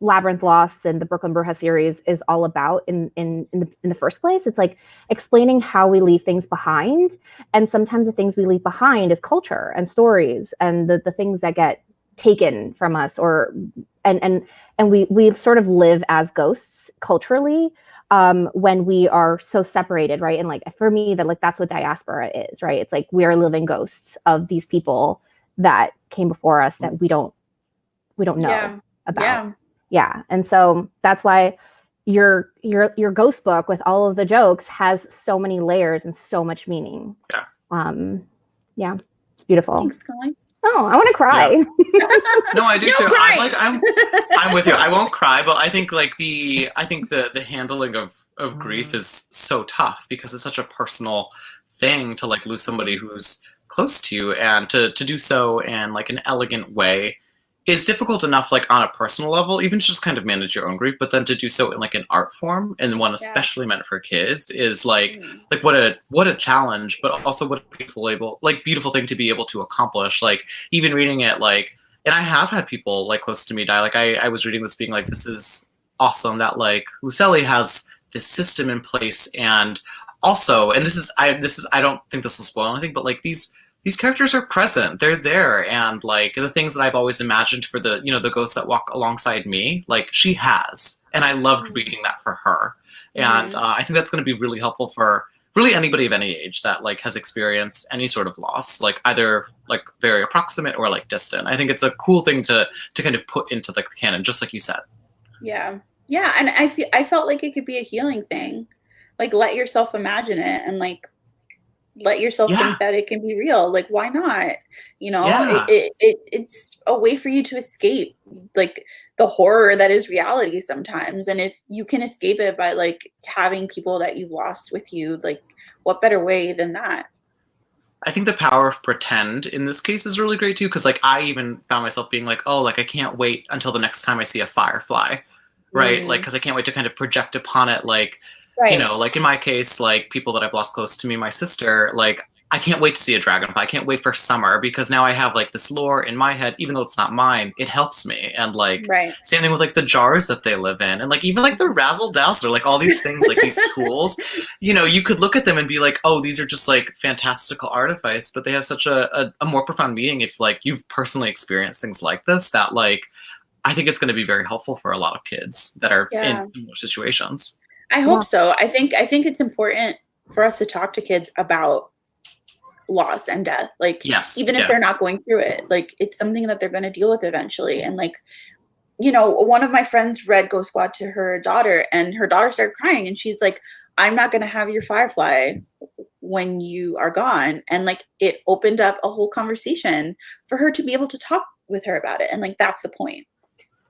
Labyrinth Lost and the Brooklyn Bruja series is all about in the first place. It's like explaining how we leave things behind. And sometimes the things we leave behind is culture and stories and the things that get taken from us, or and we sort of live as ghosts culturally when we are so separated, right? And like for me, that like that's what diaspora is, right? It's like we are living ghosts of these people that came before us that we don't know about. Yeah. And so that's why your ghost book with all of the jokes has so many layers and so much meaning. Yeah. It's beautiful. Thanks, guys. Oh, I want to cry. Yeah. No, I do too. Cry. I'm with you. I won't cry, but I think like the handling of grief is so tough because it's such a personal thing to like lose somebody who's close to you, and to do so in like an elegant way is difficult enough, like on a personal level, even to just kind of manage your own grief, but then to do so in like an art form and one especially meant for kids is like what a challenge, but also what a beautiful thing to be able to accomplish. Like even reading it, like, and I have had people like close to me die. Like I was reading this being like, this is awesome that like Lucely has this system in place, and also, and I don't think this will spoil anything, but like these characters are present, they're there, and like the things that I've always imagined for the the ghosts that walk alongside me, like she has, and I loved reading that for her. And I think that's going to be really helpful for really anybody of any age that like has experienced any sort of loss, like either like very approximate or like distant. I think it's a cool thing to kind of put into the canon, just like you said. Yeah, and I felt like it could be a healing thing, like let yourself imagine it, and like let yourself think that it can be real. Like, why not? It's a way for you to escape like the horror that is reality sometimes. And if you can escape it by like having people that you've lost with you, like what better way than that? I think the power of pretend in this case is really great too, because like I even found myself being like, oh, like I can't wait until the next time I see a firefly, right? Like, because I can't wait to kind of project upon it, like, like in my case, like people that I've lost close to me, my sister, like I can't wait to see a dragonfly. I can't wait for summer, because now I have like this lore in my head, even though it's not mine, it helps me. And like same thing with like the jars that they live in, and like even like the razzle dazzle, like all these things, like these tools, you could look at them and be like, oh, these are just like fantastical artifice, but they have such a more profound meaning if like you've personally experienced things like this, that like I think it's going to be very helpful for a lot of kids that are in similar situations. I hope so. I think it's important for us to talk to kids about loss and death. Like, even if they're not going through it, like it's something that they're going to deal with eventually. And like, one of my friends read Ghost Squad to her daughter, and her daughter started crying, and she's like, I'm not going to have your firefly when you are gone. And like, it opened up a whole conversation for her to be able to talk with her about it. And like, that's the point.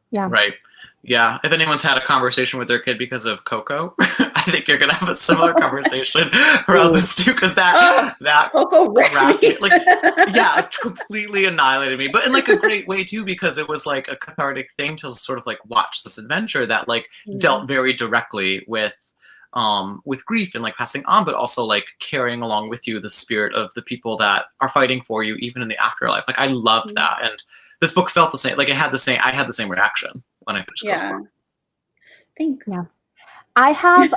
Yeah. Right. Yeah, if anyone's had a conversation with their kid because of Coco, I think you're gonna have a similar conversation around this too, because that Coco wrecked me. Like, it completely annihilated me, but in like a great way too, because it was like a cathartic thing to sort of like watch this adventure that like dealt very directly with grief and like passing on, but also like carrying along with you the spirit of the people that are fighting for you even in the afterlife. Like I loved that, and this book felt the same. Like I had the same reaction when I finished Ghost Squad. Thanks. Yeah. I have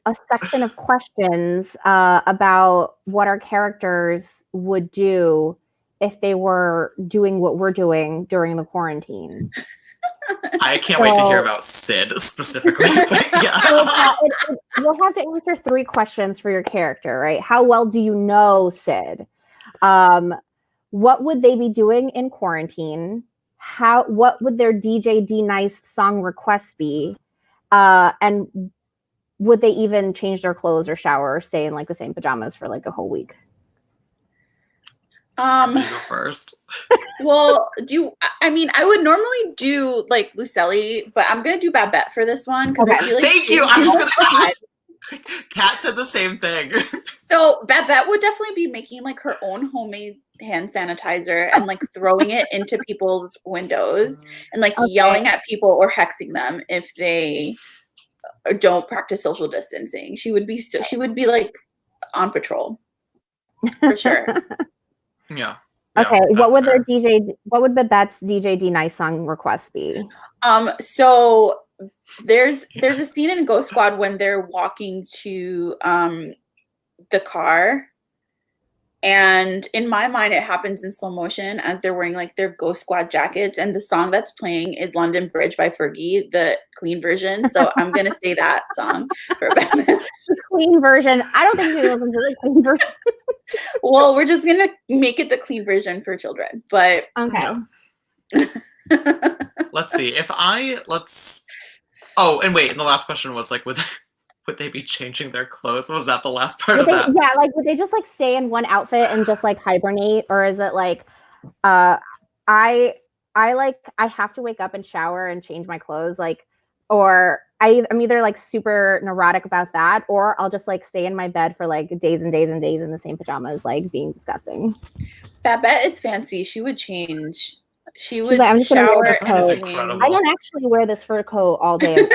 a section of questions about what our characters would do if they were doing what we're doing during the quarantine. I can't wait to hear about Sid specifically. You'll have to answer 3 questions for your character, right? How well do you know Sid? What would they be doing in quarantine? What would their DJ D Nice song requests be? And would they even change their clothes or shower or stay in like the same pajamas for like a whole week? You go first. Well, I would normally do like Lucely, but I'm gonna do Babette for this one because I feel like thank you. I was gonna Kat said the same thing. So Babette would definitely be making like her own homemade hand sanitizer and like throwing it into people's windows and like yelling at people or hexing them if they don't practice social distancing. She would be like on patrol for sure. Yeah. Okay. What would Babette's DJ D Nice song request be? So there's a scene in Ghost Squad when they're walking to the car And in my mind, it happens in slow motion as they're wearing like their Ghost Squad jackets. And the song that's playing is London Bridge by Fergie, the clean version. So I'm going to say that song for Batman. The clean version. I don't think she listens to the clean version. Well, we're just going to make it the clean version for children. But okay. Let's see. Oh, and wait. And the last question was like, would they be changing their clothes? Was that the last part of that? Yeah, like would they just like stay in one outfit and just like hibernate, or is it like, I have to wake up and shower and change my clothes, like, or I'm either like super neurotic about that, or I'll just like stay in my bed for like days and days and days in the same pajamas, like being disgusting. Babette is fancy. She would change. She would like, I'm just shower. Wear this coat. I don't actually wear this fur coat all day.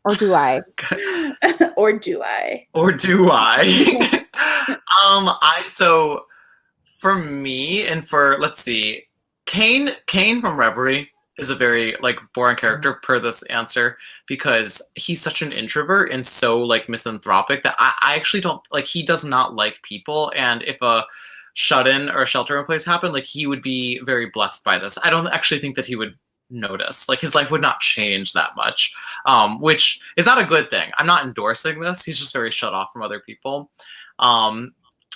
Or do I? Or do I? So for me and for, let's see, Kane from Reverie is a very like boring character per this answer, because he's such an introvert and so like misanthropic that I actually don't like, he does not like people, and if a shut-in or a shelter-in-place happened, like he would be very blessed by this. I don't actually think that he would notice, like his life would not change that much, which is not a good thing. I'm not endorsing this. He's just very shut off from other people.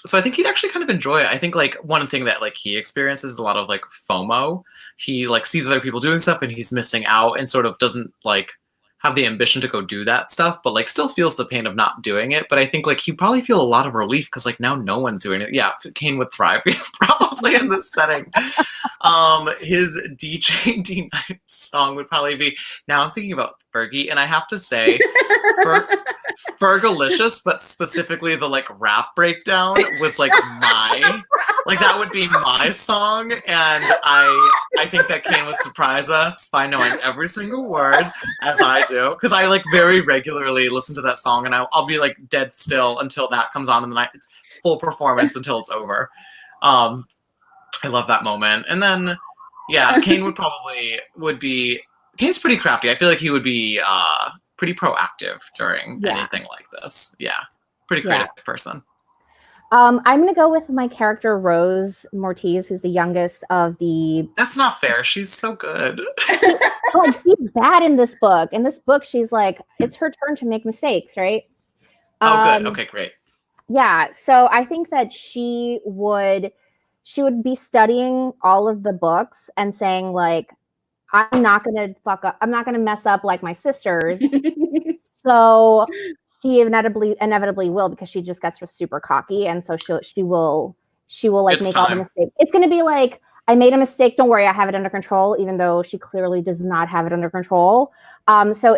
So I think he'd actually kind of enjoy it. I think like one thing that like he experiences is a lot of like FOMO. He like sees other people doing stuff and he's missing out and sort of doesn't like have the ambition to go do that stuff, but like still feels the pain of not doing it. But I think like he'd probably feel a lot of relief because like now no one's doing it. Yeah, Kane would thrive probably in this setting. His DJ Night song would probably be, now I'm thinking about Fergie, and I have to say Fergalicious, but specifically the like rap breakdown was like that would be my song, and I think that Kane would surprise us by knowing every single word as I do, because I like very regularly listen to that song, and I'll be like dead still until that comes on, and then it's full performance until it's over. I love that moment. And then yeah, Kane would be Kane's pretty crafty. I feel like he would be pretty proactive during anything like this. Yeah, pretty creative person. I'm going to go with my character, Rose Mortiz, who's the youngest of the... That's not fair. She's so good. Like, she's bad in this book. In this book, she's like, it's her turn to make mistakes, right? Oh, good. Okay, great. Yeah, so I think that she would be studying all of the books and saying, like, I'm not going to fuck up. I'm not going to mess up like my sisters. So she inevitably will, because she just gets super cocky, and so she will like make all the mistakes. It's going to be like, I made a mistake. Don't worry, I have it under control, even though she clearly does not have it under control. So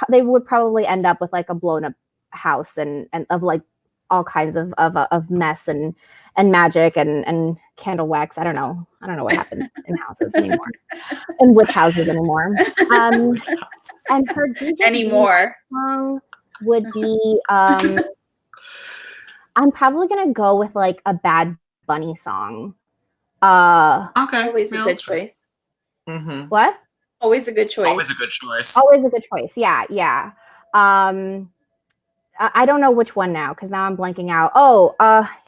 they would probably end up with like a blown up house and of like all kinds of mess and magic and candle wax. I don't know what happens in houses anymore, in witch houses anymore. And her DJ anymore song would be I'm probably gonna go with like a Bad Bunny song. Okay, always a good choice. Mm-hmm. What? Always a good choice. Always a good choice. Always a good choice. Yeah. I don't know which one now, because now I'm blanking out. Oh,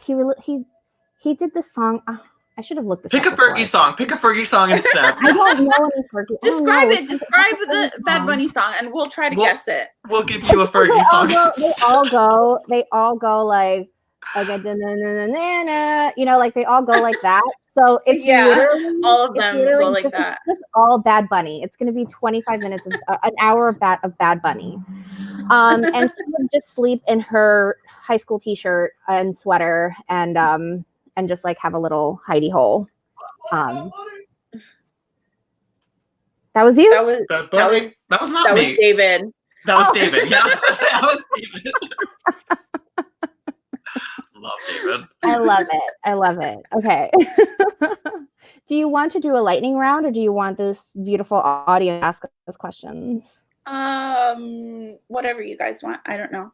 he did this song. I should have looked this up. Pick a Fergie song. Pick a Fergie song instead. I don't know any Fergie. Describe it. Describe the Bad Bunny song, and we'll try to guess it. We'll give you a Fergie song. They all go like you know, like they all go like that. So it's literally all of them go like that. Just all Bad Bunny. It's going to be 25 minutes, an hour of Bad Bunny. And she would just sleep in her high school t-shirt and sweater and just like have a little hidey hole. That was you? That was not me. That was David. That was David. Yeah, that was David. Love David. I love it. Okay. Do you want to do a lightning round, or do you want this beautiful audience to ask us questions? Whatever you guys want. I don't know.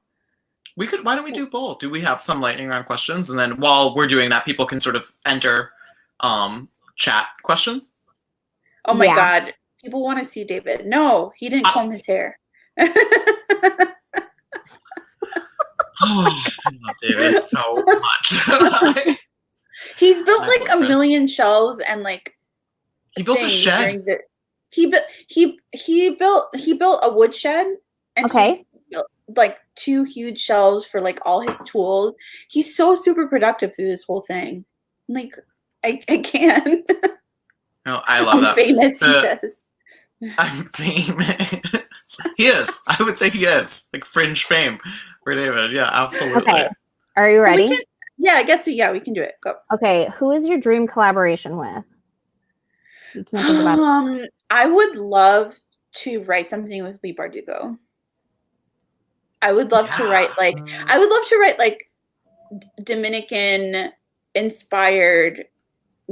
Why don't we do both? Do we have some lightning round questions? And then while we're doing that, people can sort of enter chat questions. Oh my God. People want to see David. No, he didn't comb his hair. Oh, I love David so much. He's built I like love a him. million shelves and like He built a things shed. during the he built a wood shed and Okay. he built like 2 huge shelves for like all his tools. He's so super productive through this whole thing. Like I can't. No, I love I'm that. famous, he says. I'm famous. He is. I would say he is. Like fringe fame for David. Yeah, absolutely. Okay. Are you ready? I guess we can do it. Go. Okay. Who is your dream collaboration with? You can't think about it. I would love to write something with Lee Bardugo. I would love to write like Dominican inspired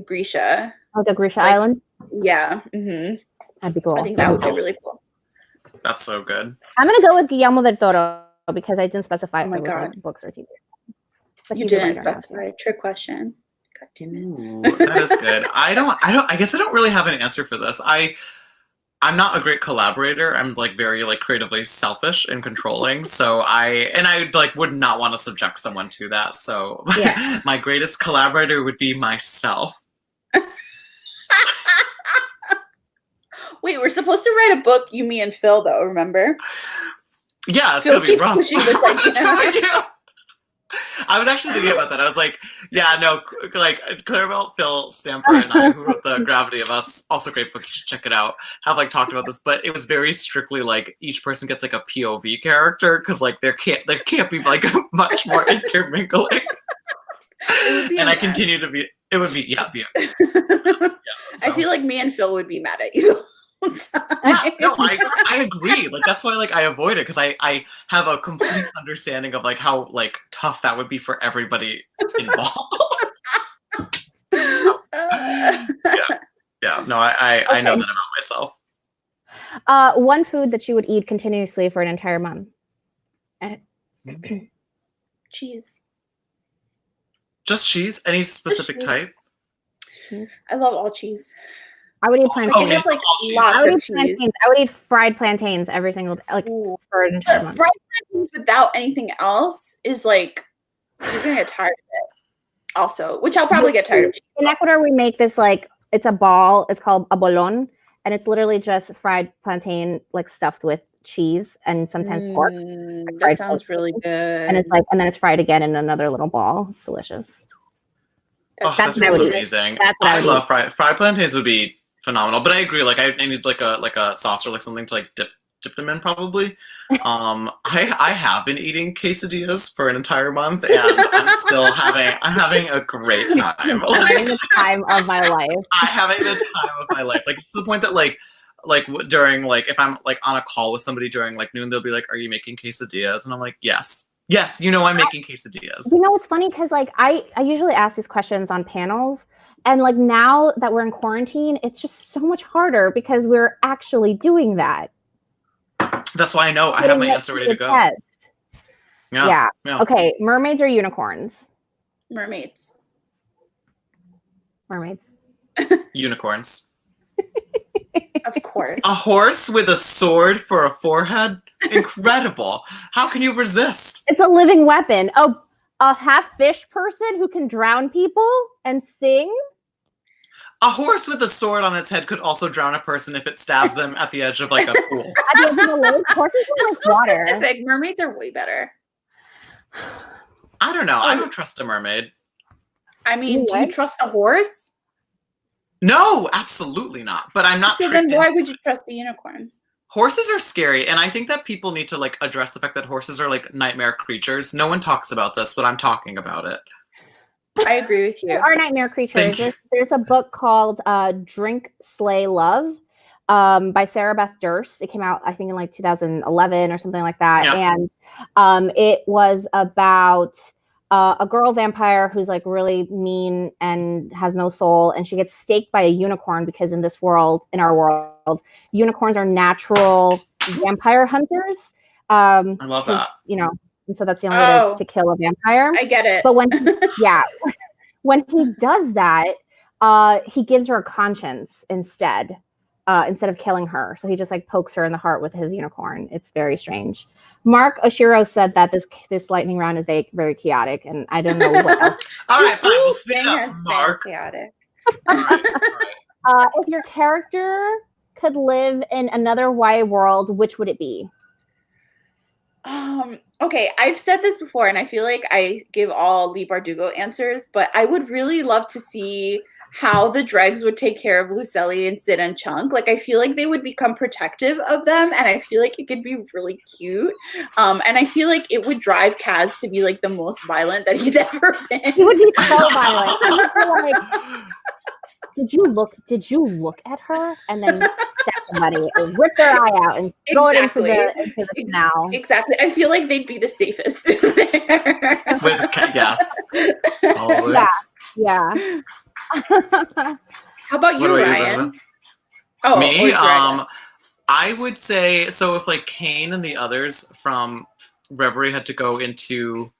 Grisha. Oh, the Grisha Island? Yeah. Mm-hmm. That'd be cool. I think that would be really cool. That's so good. I'm gonna go with Guillermo del Toro because I didn't specify if it was like books or TV. But you didn't specify. Trick question. God damn it. Ooh, that is good. I guess I don't really have an answer for this. I'm not a great collaborator. I'm like very like creatively selfish and controlling. So I like would not want to subject someone to that. So yeah. My greatest collaborator would be myself. Wait, we're supposed to write a book, you, me, and Phil, though. Remember? Yeah, it's Phil gonna be rough. Pushing this idea. I was actually thinking about that. I was like, yeah, no, like Claribel, Phil, Stamford, and I, who wrote The Gravity of Us, also great book, you should check it out, have like talked about this, but it was very strictly like each person gets like a POV character because like there can't be like much more intermingling. And I continue to be. It would be yeah. I feel like me and Phil would be mad at you. Yeah, no, I agree. Like that's why like I avoid it because I have a complete understanding of like how like tough that would be for everybody involved. Yeah. No, I know that about myself. One food that you would eat continuously for an entire month. Cheese. Just cheese? Any specific type? I love all cheese. I would eat plantains. Okay, like I would eat fried plantains every single day. Like for an entire month. Fried plantains without anything else is like you're gonna get tired of it. Also, which I'll probably get tired of. In Ecuador, we make this like it's a ball. It's called a bolon, and it's literally just fried plantain like stuffed with cheese and sometimes pork. Like that sounds really good. And it's like, and then it's fried again in another little ball. It's delicious. That sounds amazing. I love fried plantains. Would be phenomenal. But I agree. Like I need like a sauce or like something to like dip them in probably. I have been eating quesadillas for an entire month, and I'm having a great time. Having the time of my life. I'm having the time of my life. Like it's to the point that like during like if I'm like on a call with somebody during like noon, they'll be like, "Are you making quesadillas?" And I'm like, "Yes." Yes, I'm making quesadillas. You know, it's funny because like I usually ask these questions on panels, and like now that we're in quarantine, it's just so much harder because we're actually doing that. That's why I know I have my answer ready to go. Test. Yeah. Okay, mermaids or unicorns? Mermaids. Unicorns. Of course. A horse with a sword for a forehead? Incredible. How can you resist? It's a living weapon. Oh, a half fish person who can drown people and sing? A horse with a sword on its head could also drown a person if it stabs them at the edge of like a pool. At the edge of a lake? Horses don't like water. Specific. Mermaids are way better. I don't know. I don't trust a mermaid. I mean, do you trust a horse? No, absolutely not. But I'm not. So then why would you trust the unicorn? Horses are scary, and I think that people need to like address the fact that horses are like nightmare creatures. No one talks about this, but I'm talking about it. I agree with you. There are nightmare creatures. There's a book called Drink, Slay, Love by Sarah Beth Durst. It came out, I think, in like 2011 or something like that. Yeah. And it was about a girl vampire who's like really mean and has no soul, and she gets staked by a unicorn because in our world, unicorns are natural vampire hunters. I love that. And so that's the only way to kill a vampire. I get it. But when he does that, he gives her a conscience instead. instead of killing her. So he just like pokes her in the heart with his unicorn. It's very strange. Mark Oshiro said that this lightning round is very, very chaotic, and I don't know what else. All right, fine. We'll speed it Has up, been Mark. chaotic. All right. If your character could live in another YA world, which would it be? Okay, I've said this before, and I feel like I give all Lee Bardugo answers, but I would really love to see how the dregs would take care of Lucely and Sid and Chunk. Like, I feel like they would become protective of them, and I feel like it could be really cute. And I feel like it would drive Kaz to be like the most violent that he's ever been. He would be so violent. He would be like, did you look at her? And then stab somebody and rip their eye out and throw it into the canal. Exactly. I feel like they'd be the safest there. Yeah. Yeah. How about you, Ryan? Oh, me? I would say, so if like Kane and the others from Reverie had to go into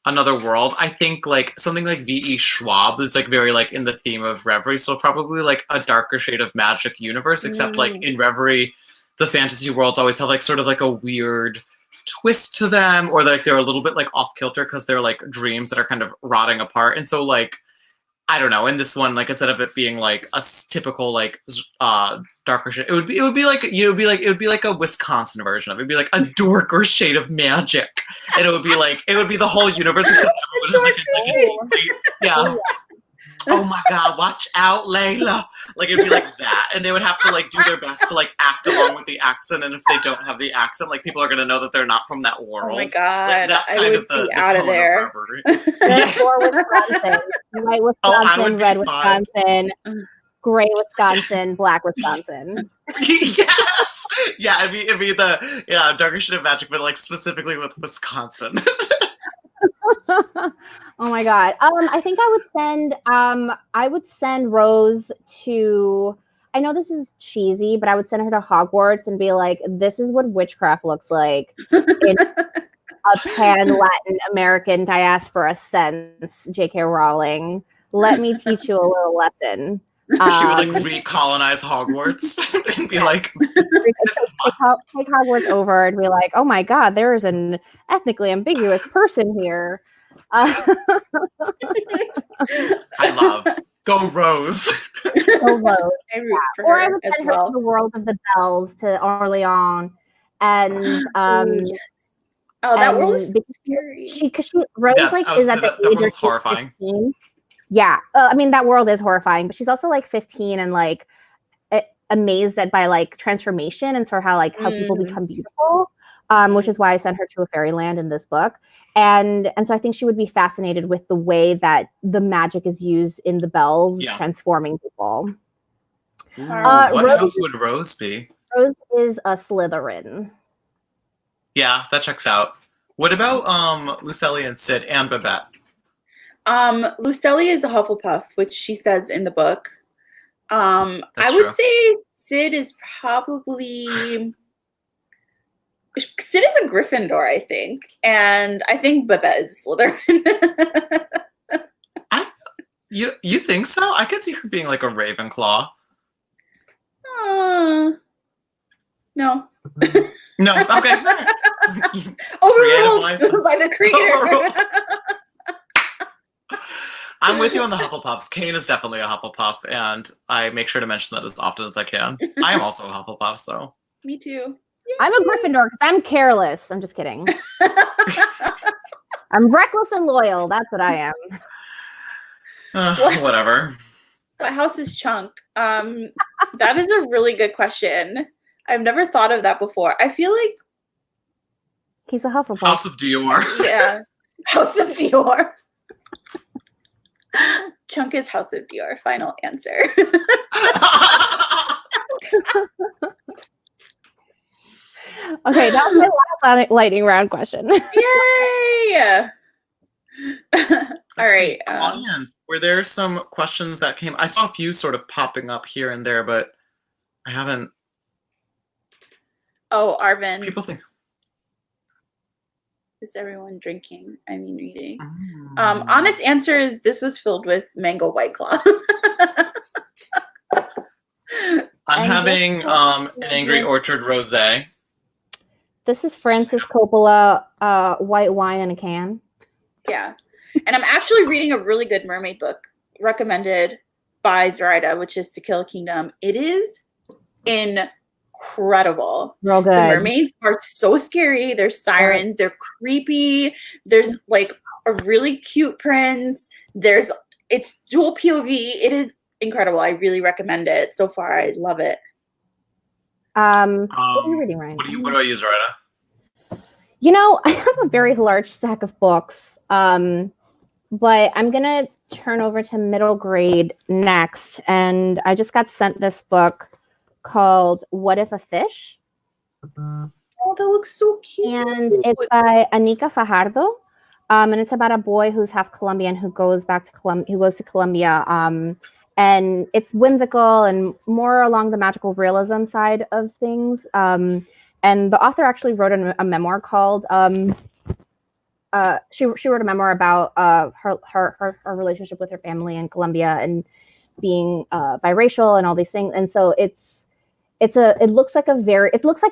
another world, I think like something like V.E. Schwab is like very like in the theme of Reverie, so probably like a darker shade of magic universe, except like in Reverie, the fantasy worlds always have like sort of like a weird twist to them, or like they're a little bit like off kilter because they're like dreams that are kind of rotting apart. And so like, I don't know, in this one, like instead of it being like a typical like darker shade, it would be like a Wisconsin version of it. It'd be like a darker shade of magic, and it would be the whole universe except everyone has yeah. Oh my God, watch out, Layla. Like it'd be like that. And they would have to like do their best to like act along with the accent. And if they don't have the accent, like people are gonna know that they're not from that world. Oh my God. Like, that's kind of the out of there. Four Wisconsin. White Wisconsin, red Wisconsin, gray Wisconsin, black Wisconsin. Yes. Yeah, it'd be the darker shade of magic, but like specifically with Wisconsin. Oh my God. I think I would send Rose to, I know this is cheesy, but I would send her to Hogwarts and be like, this is what witchcraft looks like in a pan-Latin American diaspora sense, J.K. Rowling. Let me teach you a little lesson. She would like recolonize Hogwarts and be like, take Hogwarts over and be like, oh my God, there is an ethnically ambiguous person here. I love Go Rose. Go Rose. Or I would send her well. to the world of the bells to Orleans, and that world is scary. Rose is at the age of horrifying. 15. Yeah, I mean that world is horrifying, but she's also like 15 and like amazed by like transformation and sort of how people become beautiful, which is why I sent her to a fairyland in this book. And so I think she would be fascinated with the way that the magic is used in the bells, transforming people. What else would Rose be? Rose is a Slytherin. Yeah, that checks out. What about Lucely and Sid and Babette? Lucely is a Hufflepuff, which she says in the book. I would say Sid is probably... Sid is a Gryffindor, I think. And I think Babette is Slytherin. You think so? I could see her being like a Ravenclaw. No. No, okay. Overruled by the creator. I'm with you on the Hufflepuffs. Kane is definitely a Hufflepuff, and I make sure to mention that as often as I can. I am also a Hufflepuff, so. Me too. Yay. I'm a Gryffindor because I'm careless. I'm just kidding. I'm reckless and loyal. That's what I am. Whatever. What house is Chunk? That is a really good question. I've never thought of that before. I feel like he's a Hufflepuff. House of Dior. Yeah. House of Dior. Chunk is House of Dior. Final answer. Okay, that was my last lightning round question. Yay! All right. Audience, were there some questions that came? I saw a few sort of popping up here and there, but I haven't. Oh, Arvin. People think. Is everyone drinking? I mean, reading. Honest answer is this was filled with mango White Claw. I'm And having an Angry Orchard rosé. This is Francis Coppola, white wine in a can. Yeah. And I'm actually reading a really good mermaid book recommended by Zoraida, which is To Kill a Kingdom. It is incredible. Real good. The mermaids are so scary. There's sirens. They're creepy. There's like a really cute prince. It's dual POV. It is incredible. I really recommend it. So far, I love it. What are you reading, Ryan? What about you, Zoraida? You know, I have a very large stack of books, but I'm going to turn over to middle grade next. And I just got sent this book called What If a Fish? Oh, that looks so cute. And it's by Anika Fajardo. And it's about a boy who's half Colombian who goes back to Colombia. And it's whimsical and more along the magical realism side of things. And the author actually wrote a memoir called she wrote a memoir about her relationship with her family in Colombia and being biracial and all these things. And so it looks like a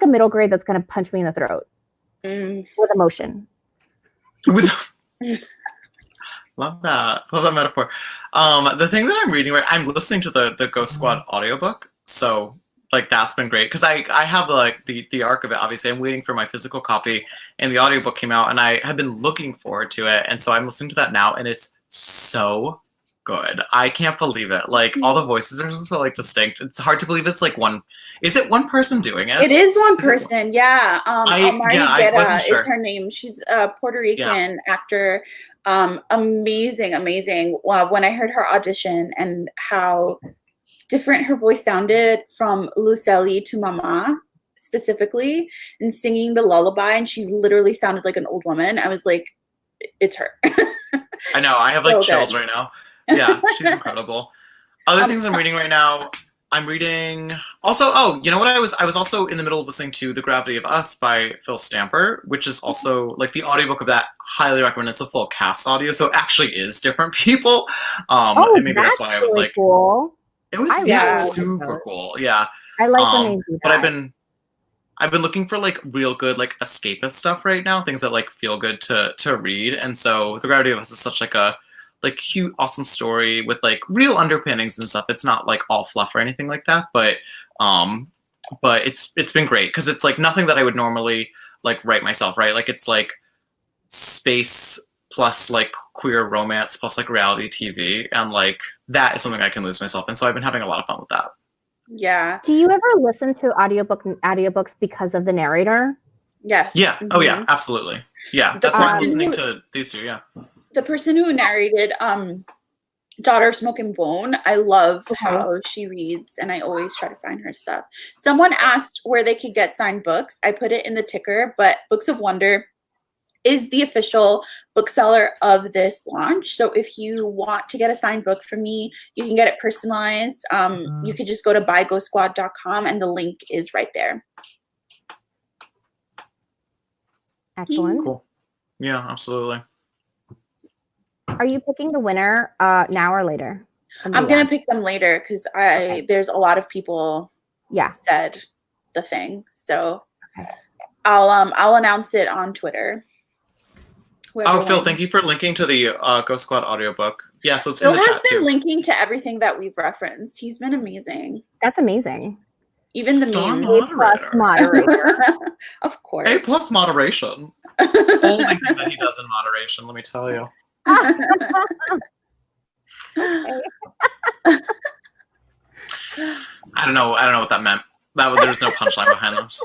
middle grade that's gonna punch me in the throat with emotion. Love that metaphor. The thing that I'm reading, I'm listening to the Ghost Squad audiobook, so like that's been great because I have like the arc of it. Obviously, I'm waiting for my physical copy, and the audiobook came out, and I have been looking forward to it, and so I'm listening to that now, and it's so good. I can't believe it. Like all the voices are so like distinct. It's hard to believe it's like one. Is it one person doing it? It is one person. Yeah. Amari I wasn't sure. is her name. She's a Puerto Rican actor. Amazing. When I heard her audition and how different her voice sounded from Lucely to Mama specifically, and singing the lullaby, and she literally sounded like an old woman. I was like, it's her. I know. I have like chills right now. Yeah, she's incredible. Other things I'm reading right now. I'm reading also. Oh, you know what? I was also in the middle of listening to The Gravity of Us by Phil Stamper, which is also like the audiobook of that. Highly recommend. It's a full cast audio, so it actually is different people. And maybe that's why I was really like, cool. It was super cool. Yeah, I like when they do that. But I've been looking for like real good like escapist stuff right now. Things that like feel good to read, and so The Gravity of Us is such like a like cute, awesome story with like real underpinnings and stuff. It's not like all fluff or anything like that, but it's been great because it's like nothing that I would normally like write myself, right? Like it's like space plus like queer romance plus like reality TV, and like that is something I can lose myself in. So I've been having a lot of fun with that. Yeah. Do you ever listen to audiobooks because of the narrator? Yes. Yeah. Mm-hmm. Oh yeah, absolutely. Yeah. That's why I'm listening to these two, yeah. The person who narrated Daughter of Smoke and Bone, I love how she reads, and I always try to find her stuff. Someone asked where they could get signed books. I put it in the ticker, but Books of Wonder is the official bookseller of this launch. So if you want to get a signed book from me, you can get it personalized. You could just go to buyghostsquad.com and the link is right there. Excellent. Cool. Yeah, absolutely. Are you picking the winner now or later? I'm going to pick them later because there's a lot of people said the thing. So I'll announce it on Twitter. Phil, thank you for linking to the Ghost Squad audiobook. Yeah, so it's in the chat too. Phil has been linking to everything that we've referenced. He's been amazing. That's amazing. Even the Star memes. moderator. Of course. A plus moderation. Only thing that he does in moderation, let me tell you. I don't know what that meant. There's no punchline behind this.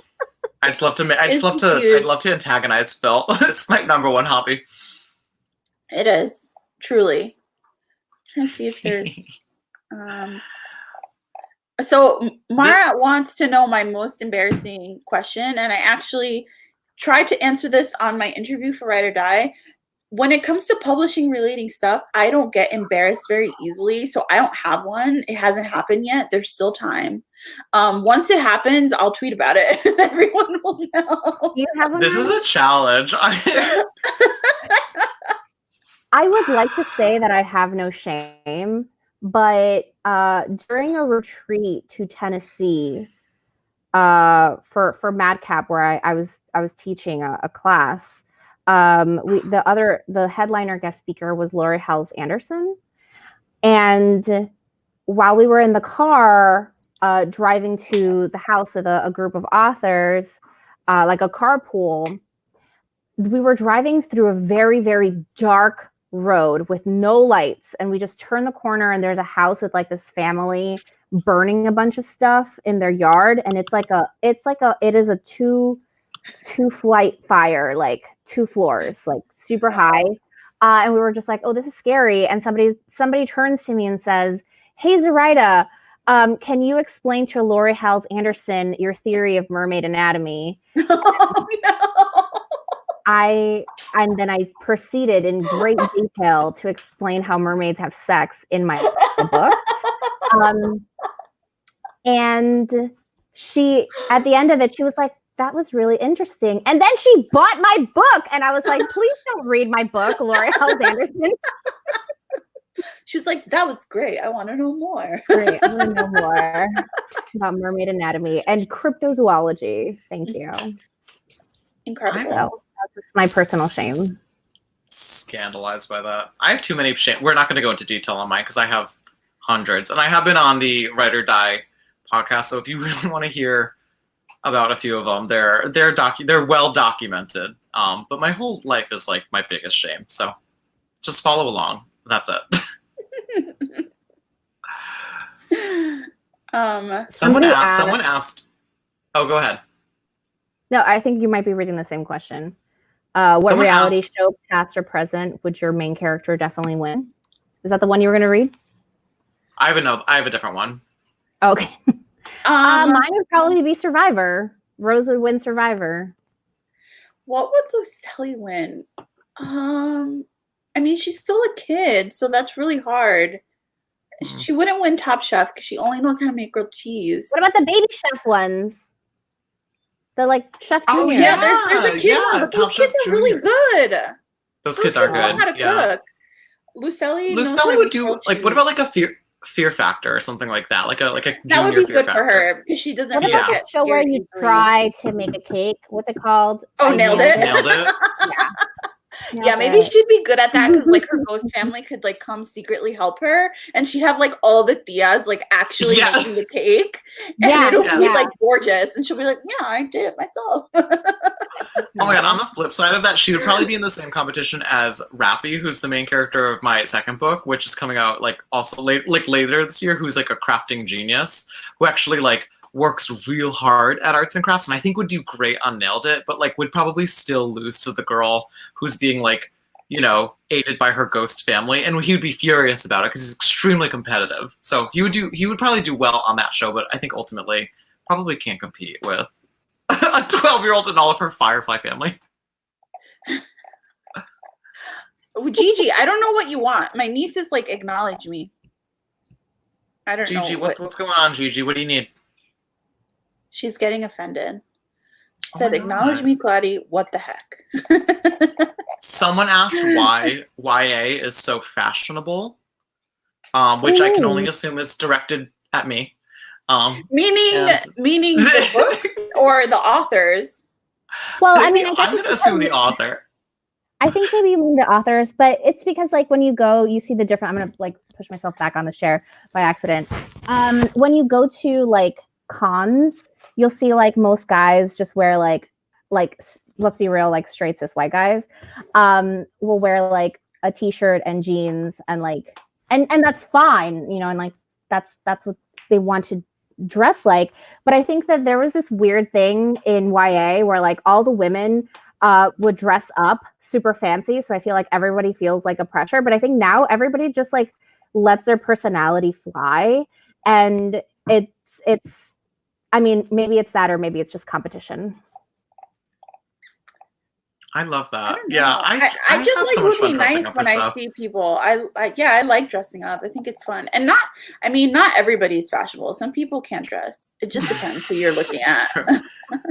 I'd love to antagonize Phil. It's my number one hobby. It is, truly. I'm trying to see if there's so Mara wants to know my most embarrassing question, and I actually tried to answer this on my interview for Ride or Die. When it comes to publishing relating stuff, I don't get embarrassed very easily, so I don't have one. It hasn't happened yet. There's still time. Once it happens, I'll tweet about it. Everyone will know. Do you have one? This is a challenge. I would like to say that I have no shame, but during a retreat to Tennessee for Madcap, where I was teaching a class, the headliner guest speaker was Lori Hales Anderson, and while we were in the car driving to the house with a group of authors, like a carpool, we were driving through a very, very dark road with no lights, and we just turned the corner and there's a house with like this family burning a bunch of stuff in their yard, and it is a two flight fire, like 2 floors, like super high. And we were just like, oh, this is scary. And somebody turns to me and says, hey, Zoraida, can you explain to Lori Hales Anderson your theory of mermaid anatomy? Oh, no. And then I proceeded in great detail to explain how mermaids have sex in my book. And she, at the end of it, she was like, that was really interesting. And then she bought my book. And I was like, please don't read my book, Lori Hales Anderson. She was like, that was great. I want to know more. Great. I want to know more about mermaid anatomy and cryptozoology. Thank you. Incredible. So that's just my personal shame. Scandalized by that. I have too many shame. We're not going to go into detail on mine because I have hundreds. And I have been on the Write or Die podcast. So if you really want to hear about a few of them, they're well documented. But my whole life is like my biggest shame. So just follow along. That's it. Someone asked. Oh, go ahead. No, I think you might be reading the same question. What Someone reality asked, show, past or present, would your main character definitely win? Is that the one you were going to read? I have a different one. Okay. Mine would probably be Survivor. Rose would win Survivor. What would Lucelli win? I mean, she's still a kid, so that's really hard. She wouldn't win Top Chef because she only knows how to make grilled cheese. What about the Baby Chef ones? The like Chef Junior. Oh yeah, there's a kid one, but those kids are really good. Those kids are good. Know how to cook. Lucelli would do like. What about like a Fear Factor or something like that? Like a that would be good Factor. for her because she doesn't. What about a show where you try to make a cake? What's it called? Oh, nailed it. Yeah. Yeah, maybe she'd be good at that because like her ghost family could like come secretly help her, and she'd have like all the tias like actually making the cake, and it'll be like gorgeous, and she'll be like, "Yeah, I did it myself." Oh my god! On the flip side of that, she would probably be in the same competition as Rappy, who's the main character of my second book, which is coming out like also later this year. Who's like a crafting genius who actually like works real hard at arts and crafts, and I think would do great on Nailed It, but like would probably still lose to the girl who's being like, you know, aided by her ghost family, and he would be furious about it because he's extremely competitive. So he would probably do well on that show, but I think ultimately probably can't compete with a 12-year-old and all of her Firefly family. Gigi, I don't know what you want. My niece is like, acknowledge me. I don't know. Gigi, what's going on, Gigi? What do you need? She's getting offended. She said, acknowledge me, Claudia. What the heck? Someone asked why YA is so fashionable, which I can only assume is directed at me. Meaning the books or the authors? Well, I mean, I guess I'm going to assume the author. I think maybe you mean the authors, but it's because like when you go, you see the different. I'm going to like push myself back on the chair by accident. When you go to like cons, you'll see like most guys just wear like let's be real, like straight cis white guys will wear like a t-shirt and jeans and like and that's fine, you know, and like that's what they want to dress like. But I think that there was this weird thing in YA where like all the women would dress up super fancy, so I feel like everybody feels like a pressure. But I think now everybody just like lets their personality fly, and it's I mean, maybe it's that, or maybe it's just competition. I love that. I don't know. Yeah, I just have like so much fun looking dressing nice up for when I stuff. see people. I like dressing up. I think it's fun. And not everybody's fashionable. Some people can't dress. It just depends who you're looking at.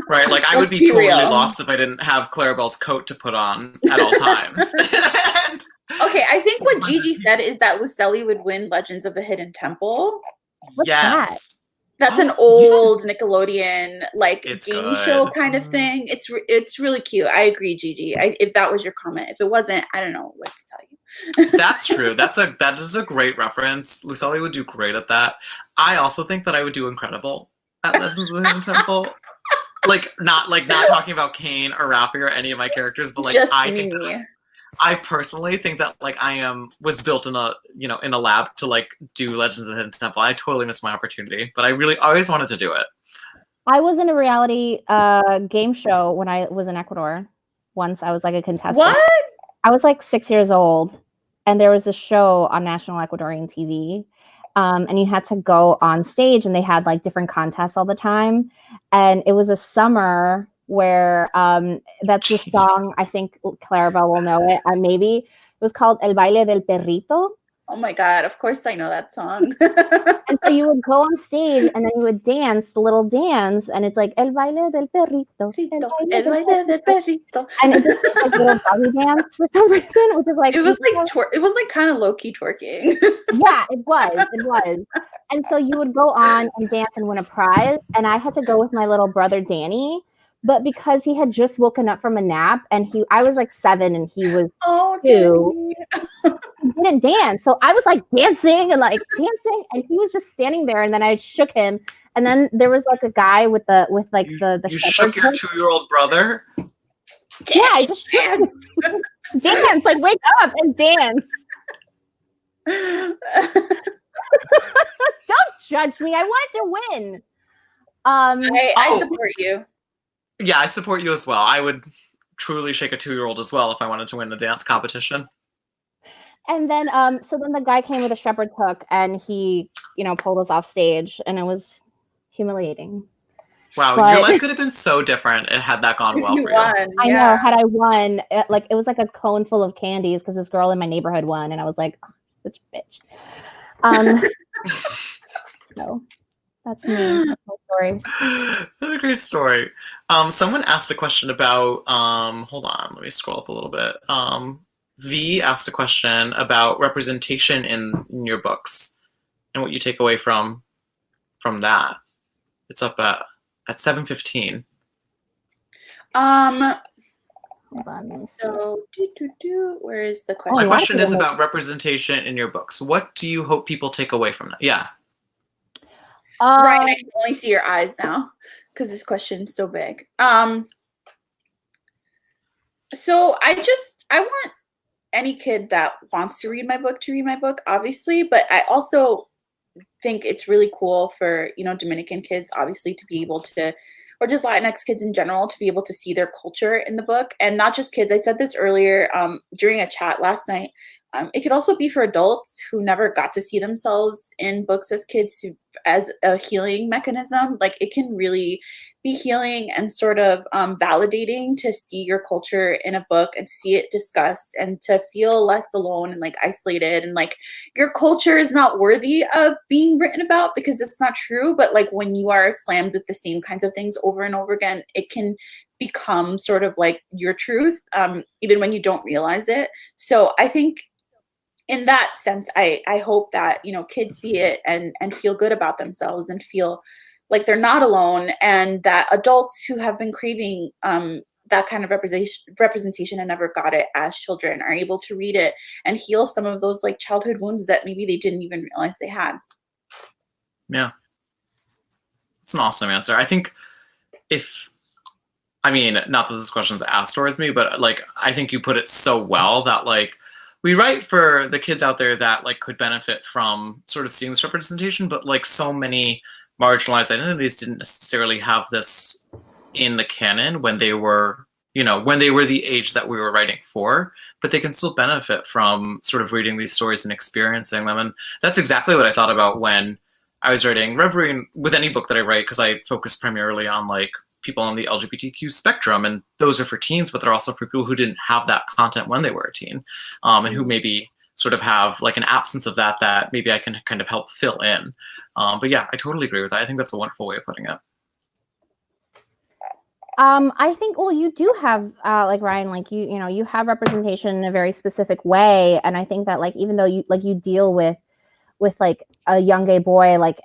Right, like I would be totally lost if I didn't have Claribel's coat to put on at all times. Okay, I think what Gigi said is that Lucelli would win Legends of the Hidden Temple. What's that? That's an old Nickelodeon It's game good. show kind of thing. It's really cute. I agree, Gigi. If that was your comment, if it wasn't, I don't know what to tell you. That's true. That is a great reference. Lucelli would do great at that. I also think that I would do incredible at Legends of the Hidden Temple. Not talking about Kane or Ralphie or any of my characters, but like just I me. think I personally think that like was built in a lab to like do Legends of the Hidden Temple. I totally missed my opportunity, but I really always wanted to do it. I was in a reality game show when I was in Ecuador. Once I was like a contestant. What? I was like 6 years old, and there was a show on national Ecuadorian TV, and you had to go on stage, and they had like different contests all the time, and it was a summer where that's the song, I think Claribel will know it, maybe it was called El Baile del Perrito. Oh my God, of course I know that song. And so you would go on stage and then you would dance the little dance, and it's like El Baile del Perrito. El Baile del Perrito. And it just like little doggy dance for some reason, which is like it was like kind of low-key twerking. Yeah, it was. And so you would go on and dance and win a prize, and I had to go with my little brother Danny. But because he had just woken up from a nap, and I was like 7 and he was 2, he didn't dance. So I was like dancing, and he was just standing there. And then I shook him, and then there was like a guy with the You shook your 2-year-old brother? Yeah, I just shook him. Dance, like wake up and dance. Don't judge me. I wanted to win. I support you. Yeah, I support you as well. I would truly shake a 2-year-old as well if I wanted to win a dance competition. And then, so then the guy came with a shepherd's hook, and he, pulled us off stage, and it was humiliating. Wow, your life could have been so different had that gone well for you. I know. Had I won, it was like a cone full of candies because this girl in my neighborhood won, and I was like, oh, such a bitch. So that's me. That's my story. That's a great story. Someone asked a question about, hold on, let me scroll up a little bit. V asked a question about representation in your books and what you take away from that. It's up at 7:15. So where is the question? My question is about representation in your books. What do you hope people take away from that? Yeah. Ryan, I can only see your eyes now because this question is so big. So I want any kid that wants to read my book to read my book, obviously, but I also think it's really cool for, Dominican kids, obviously, to be able to, or just Latinx kids in general, to be able to see their culture in the book. And not just kids. I said this earlier during a chat last night. It could also be for adults who never got to see themselves in books as kids as a healing mechanism. Like, it can really be healing and sort of validating to see your culture in a book and see it discussed and to feel less alone and like isolated and like your culture is not worthy of being written about because it's not true. But like when you are slammed with the same kinds of things over and over again, it can become sort of like your truth, even when you don't realize it. So I think in that sense, I hope that, kids see it and feel good about themselves and feel like they're not alone, and that adults who have been craving that kind of representation and never got it as children are able to read it and heal some of those like childhood wounds that maybe they didn't even realize they had. Yeah. It's an awesome answer. I think not that this question's asked towards me, but like, I think you put it so well that like, we write for the kids out there that like could benefit from sort of seeing this representation, but like so many marginalized identities didn't necessarily have this in the canon when they were the age that we were writing for, but they can still benefit from sort of reading these stories and experiencing them. And that's exactly what I thought about when I was writing Reverie with any book that I write, because I focus primarily on like people on the LGBTQ spectrum, and those are for teens, but they're also for people who didn't have that content when they were a teen, and who maybe sort of have like an absence of that maybe I can kind of help fill in. But yeah, I totally agree with that. I think that's a wonderful way of putting it. I think, well, you do have, like Ryan, like you know, you have representation in a very specific way. And I think that like, even though you deal with like a young gay boy, like,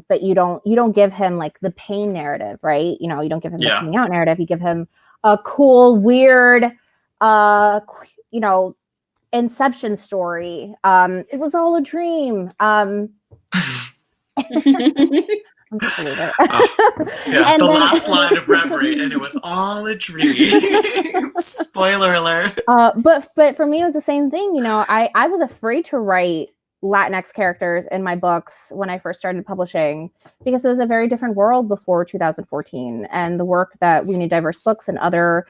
but you don't give him like the pain narrative, right? You know, you don't give him the coming out narrative. You give him a cool, weird, you know, Inception story. It was all a dream. I'm just a leader. Yeah, the last line of Reverie, and it was all a dream. Spoiler alert. But for me, it was the same thing. You know, I was afraid to write Latinx characters in my books when I first started publishing, because it was a very different world before 2014, and the work that We Need Diverse Books and other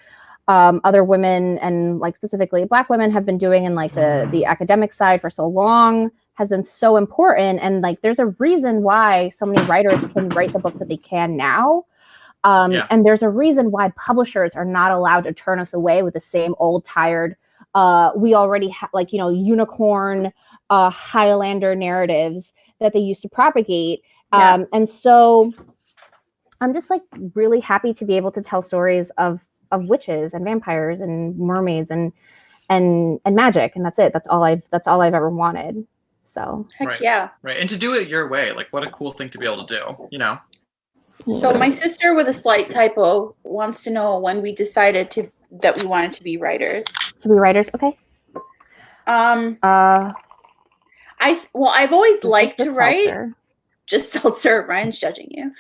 women, and like specifically Black women, have been doing in like the academic side for so long has been so important. And like there's a reason why so many writers can write the books that they can now. And there's a reason why publishers are not allowed to turn us away with the same old tired, we already have, like, you know, unicorn Highlander narratives that they used to propagate. And so I'm just like really happy to be able to tell stories of witches and vampires and mermaids and magic, and that's it. That's all I've ever wanted. So heck yeah. Right. And to do it your way, like what a cool thing to be able to do, you know? So my sister, with a slight typo, wants to know when we decided that we wanted to be writers. To be writers, okay. I've always liked to write. Just seltzer. Ryan's judging you.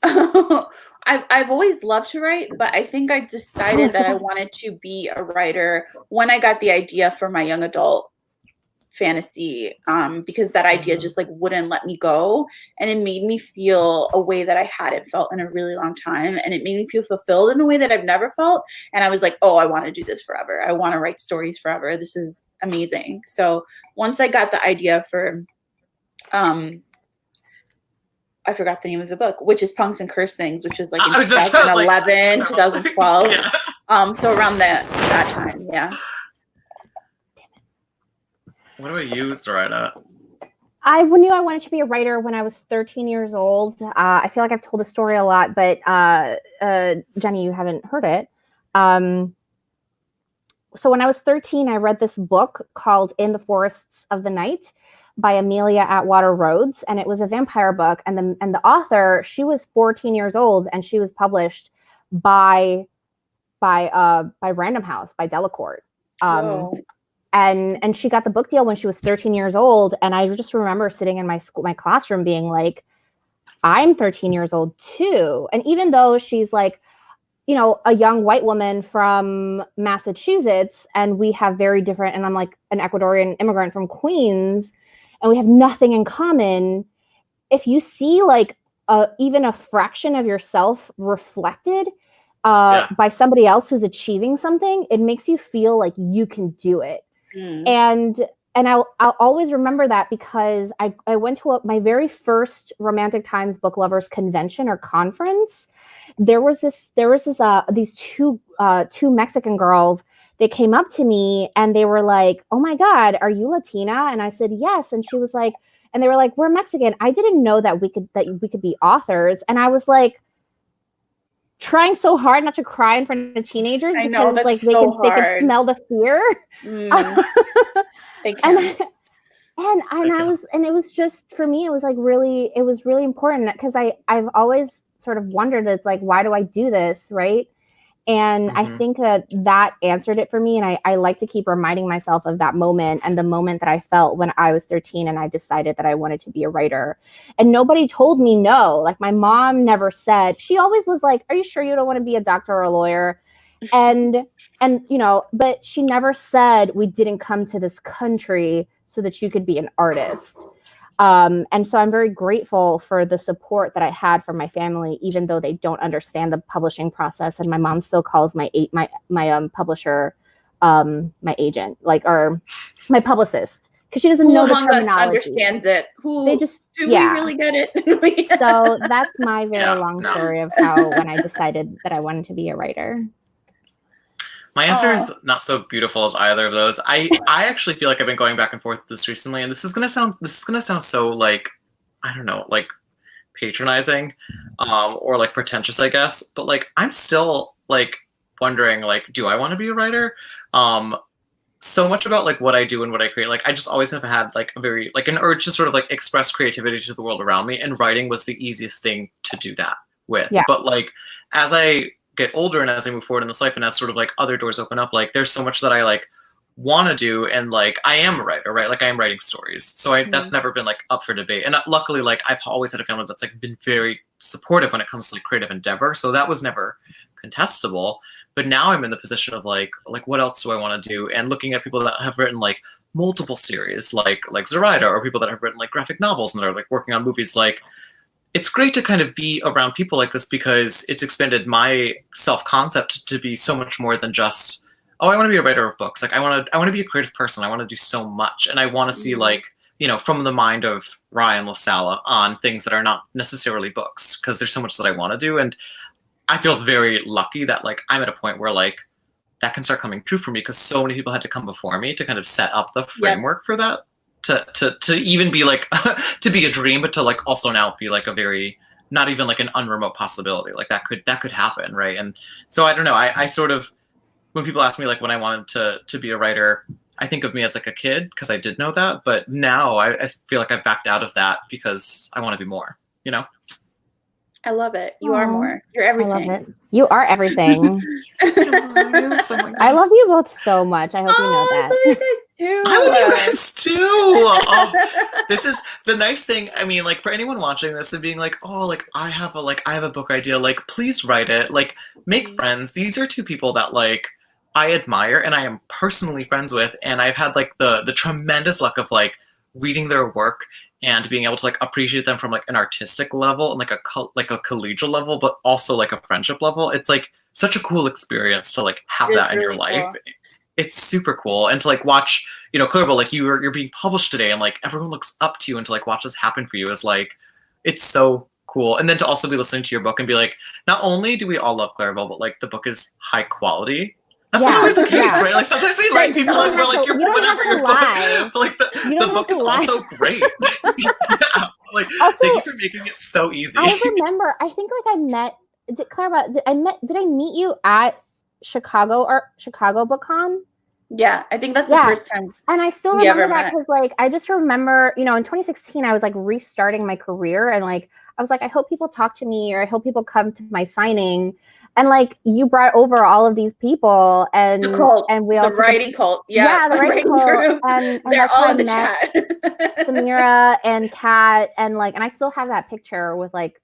I've always loved to write, but I think I decided that I wanted to be a writer when I got the idea for my young adult fantasy, because that idea just like wouldn't let me go, and it made me feel a way that I hadn't felt in a really long time, and it made me feel fulfilled in a way that I've never felt. And I was like, oh, I want to do this forever. I want to write stories forever. This is amazing. So once I got the idea for I forgot the name of the book, Witches, Punks, and Curse Things, which was like in 2011, 2012. So around that time, yeah. What about you, Zoraida? I knew I wanted to be a writer when I was 13 years old. I feel like I've told the story a lot, but Jenny, you haven't heard it. So when I was 13, I read this book called In the Forests of the Night by Amelia Atwater Rhodes, and it was a vampire book. And the author, she was 14 years old, and she was published by Random House, by Delacorte. And she got the book deal when she was 13 years old. And I just remember sitting in my classroom being like, I'm 13 years old too. And even though she's like, you know, a young white woman from Massachusetts, and we have very different, and I'm like an Ecuadorian immigrant from Queens, and we have nothing in common. If you see like even a fraction of yourself reflected by somebody else who's achieving something, it makes you feel like you can do it. And I'll always remember that, because I went to my very first Romantic Times Book Lovers convention or conference. There was these two Mexican girls. They came up to me and they were like, "Oh my God, are you Latina?" And I said, "Yes." And she was like, and they were like, "We're Mexican." I didn't know that we could be authors. And I was like, trying so hard not to cry in front of teenagers, because know, like they could smell the fear. They can. And it was just, for me, it was really important, because I've always sort of wondered, it's like, why do I do this, right? And I think that answered it for me. And I like to keep reminding myself of that moment, and the moment that I felt when I was 13 and I decided that I wanted to be a writer. And nobody told me no. Like, my mom never said. She always was like, "Are you sure you don't want to be a doctor or a lawyer?" And you know, but she never said, "We didn't come to this country so that you could be an artist." And so I'm very grateful for the support that I had from my family, even though they don't understand the publishing process. And my mom still calls my publisher, my agent, or my publicist. because she doesn't Who know the among us terminology. understands it? They just Do we really get it? So that's my very long story of how when I decided that I wanted to be a writer. My answer is not so beautiful as either of those. I actually feel like I've been going back and forth this recently, and this is gonna sound so like, I don't know, like patronizing, or like pretentious, I guess. But like, I'm still like wondering, like, do I want to be a writer? So much about like what I do and what I create. Like, I just always have had like a very like an urge to sort of like express creativity to the world around me, and writing was the easiest thing to do that with. Yeah. But like, as I get older and as I move forward in this life and as sort of like other doors open up, like there's so much that I like want to do, and like I am a writer, right? Like I am writing stories, so that's never been like up for debate. And luckily, like I've always had a family that's like been very supportive when it comes to like creative endeavor, so that was never contestable. But now I'm in the position of like what else do I want to do, and looking at people that have written like multiple series like Zoraida, or people that have written like graphic novels and that are like working on movies. Like, it's great to kind of be around people like this, because it's expanded my self-concept to be so much more than just, oh, I want to be a writer of books. Like I want to be a creative person. I want to do so much, and I want to see like, you know, from the mind of Ryan LaSala on things that are not necessarily books, because there's so much that I want to do. And I feel very lucky that like I'm at a point where like that can start coming true for me, because so many people had to come before me to kind of set up the framework for that, to even be like to be a dream, but to like also now be like a very, not even like an unremote possibility. Like that could happen, right? And so I don't know. I sort of, when people ask me like when I wanted to be a writer, I think of me as like a kid, because I did know that, but now I feel like I've backed out of that because I want to be more, you know? I love it. You are more. You're everything. I love it. You are everything. I love you both so much. I hope you know that. I love you guys too. I love you guys too. Oh, this is the nice thing. I mean, like for anyone watching this and being like, oh, like I have a book idea. Like, please write it. Like, make friends. These are two people that like I admire and I am personally friends with, and I've had like the tremendous luck of like reading their work and being able to like appreciate them from like an artistic level and like a collegial level, but also like a friendship level. It's like such a cool experience to like have that in your life. Cool. It's super cool. And to like watch, you know, Claribel, like you're being published today, and like everyone looks up to you, and to like watch this happen for you is like, it's so cool. And then to also be listening to your book and be like, not only do we all love Claribel, but like the book is high quality. That's not always the case, right? Like sometimes we like people like, we're like, you're whatever your book, but like the book is also great. Yeah, like also, thank you for making it so easy. I remember, I think like I met, Claribel, did I meet you at Chicago BookCon? Yeah, I think that's the first time. And I still remember that because like I just remember, you know, in 2016 I was like restarting my career, and like I was like, I hope people talk to me, or I hope people come to my signing. And like you brought over all of these people, and we all the writing cult, the writing cult, and they're all in the chat. Samira and Kat, and like, and I still have that picture with like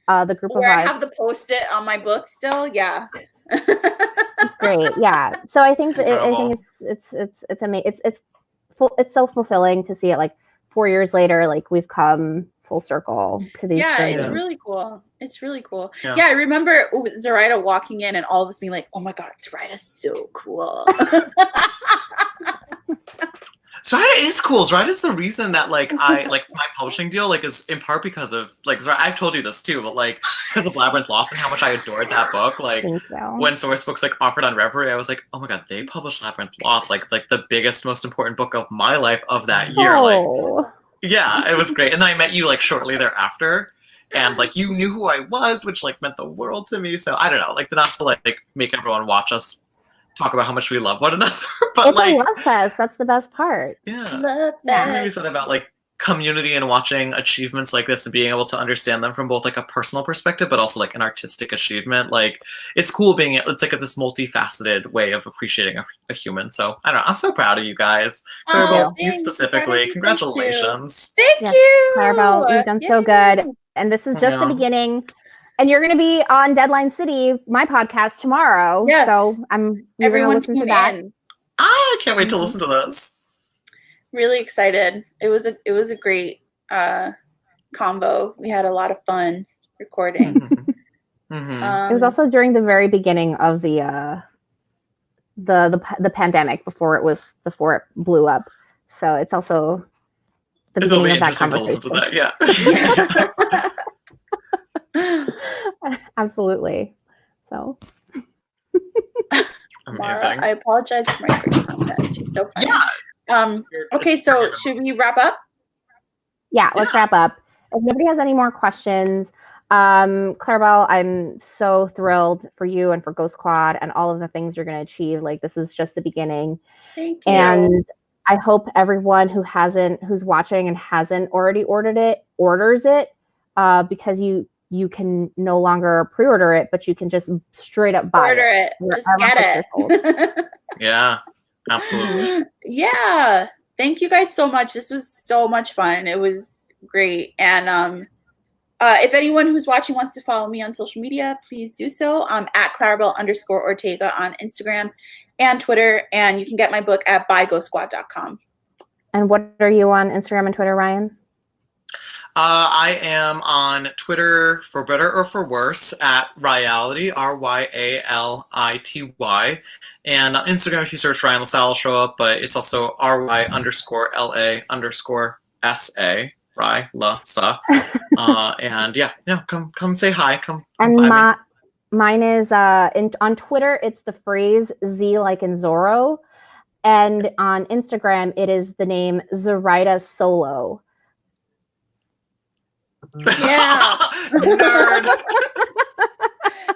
the group where of I us. have the post-it on my book still. Yeah, it's great. Yeah, so I think that I think it's amazing. It's so fulfilling to see it like 4 years later. Like we've come full circle to these. Yeah, things. it's really cool. It's really cool. Yeah, I remember Zoraida walking in and all of us being like, "Oh my god, Zoraida's so cool." Zoraida is cool. Zoraida's the reason that like I like my publishing deal like is in part because of like Zoraida. I've told you this too, but like because of Labyrinth Lost and how much I adored that book. Like when Source Books like offered on Reverie, I was like, oh my god, they published Labyrinth Lost, like the biggest, most important book of my life of that year. Like, yeah, it was great. And then I met you like shortly thereafter. And like you knew who I was, which like meant the world to me. So I don't know, like not to like make everyone watch us talk about how much we love one another, but it's like a love fest. That's the best part. Love something you said about like community and watching achievements like this and being able to understand them from both like a personal perspective, but also like an artistic achievement. Like it's cool being it's like this multifaceted way of appreciating a human. So I don't know. I'm so proud of you guys. Claribel, you specifically. Congratulations. Thank you. Claribel, you've done so good. And this is just the beginning. And you're going to be on Deadline City, my podcast, tomorrow. Yes. So I'm going to listen to that. I can't wait to listen to this. Really excited. It was a great combo. We had a lot of fun recording. It was also during the very beginning of the pandemic before it blew up. So it's also the It'll be beginning of that interesting to listen conversation. to that. Yeah. Absolutely. So Amazing. Mara, I apologize for my great content. She's so funny. Yeah. Okay, so should we wrap up? Yeah, let's wrap up. If nobody has any more questions, Claribel, I'm so thrilled for you and for Ghost Squad and all of the things you're going to achieve. Like, this is just the beginning. Thank you. And I hope everyone who's watching and hasn't already ordered it, orders it, because you can no longer pre-order it, but you can just straight up buy it. Just get it. Yeah, absolutely. Yeah. Thank you guys so much. This was so much fun. It was great. And if anyone who's watching wants to follow me on social media, please do so. I'm at Claribel_Ortega on Instagram and Twitter. And you can get my book at buyghostsquad.com. And what are you on Instagram and Twitter, Ryan? I am on Twitter, for better or for worse, at Ryality, RYALITY. And on Instagram, if you search Ryan LaSalle, will show up, but it's also RY_LA_SA, Ry La Sa. And yeah, come say hi. Come and mine is on Twitter, it's the phrase Z like in Zorro. And on Instagram, it is the name Zoraida Solo. Yeah. Nerd.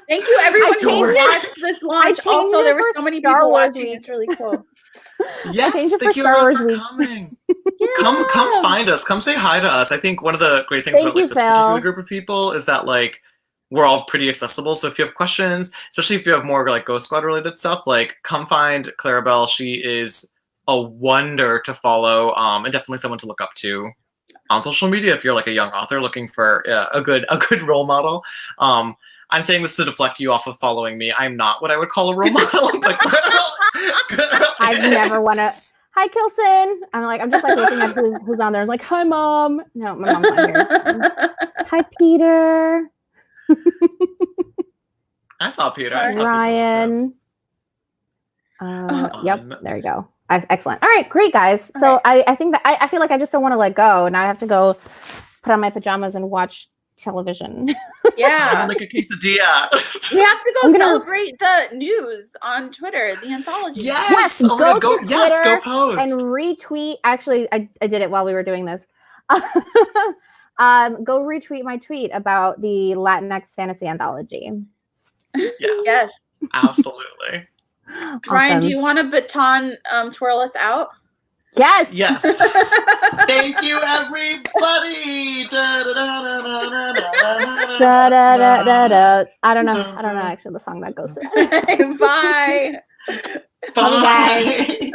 Thank you, everyone who watched this launch. Also, there were so many people watching. It's really cool. Yes, thank you everyone for coming. Yeah. Come find us. Come say hi to us. I think one of the great things about like this particular group of people is that like we're all pretty accessible. So if you have questions, especially if you have more like Ghost Squad related stuff, like come find Claribel. She is a wonder to follow, and definitely someone to look up to on social media if you're like a young author looking for a good role model. I'm saying this to deflect you off of following me. I'm not what I would call a role model, but I've never want to. Hi, Kilson. I'm just like looking at who's on there. I'm like, hi, Mom. No, my mom's not here. Hi, Peter. I saw Peter. Ryan. Yep, there you go. Excellent. All right, great, guys. So I think that I feel like I just don't want to let go. Now I have to go put on my pajamas and watch television. Yeah. Like a quesadilla. We have to go celebrate the news on Twitter, the Anthology. Yes, go Twitter post and retweet. Actually, I did it while we were doing this. Go retweet my tweet about the Latinx fantasy anthology. Yes. Absolutely. Awesome. Ryan, do you want to baton twirl us out? Yes. Thank you, everybody. I don't know actually the song that goes through. Bye. Bye, guys.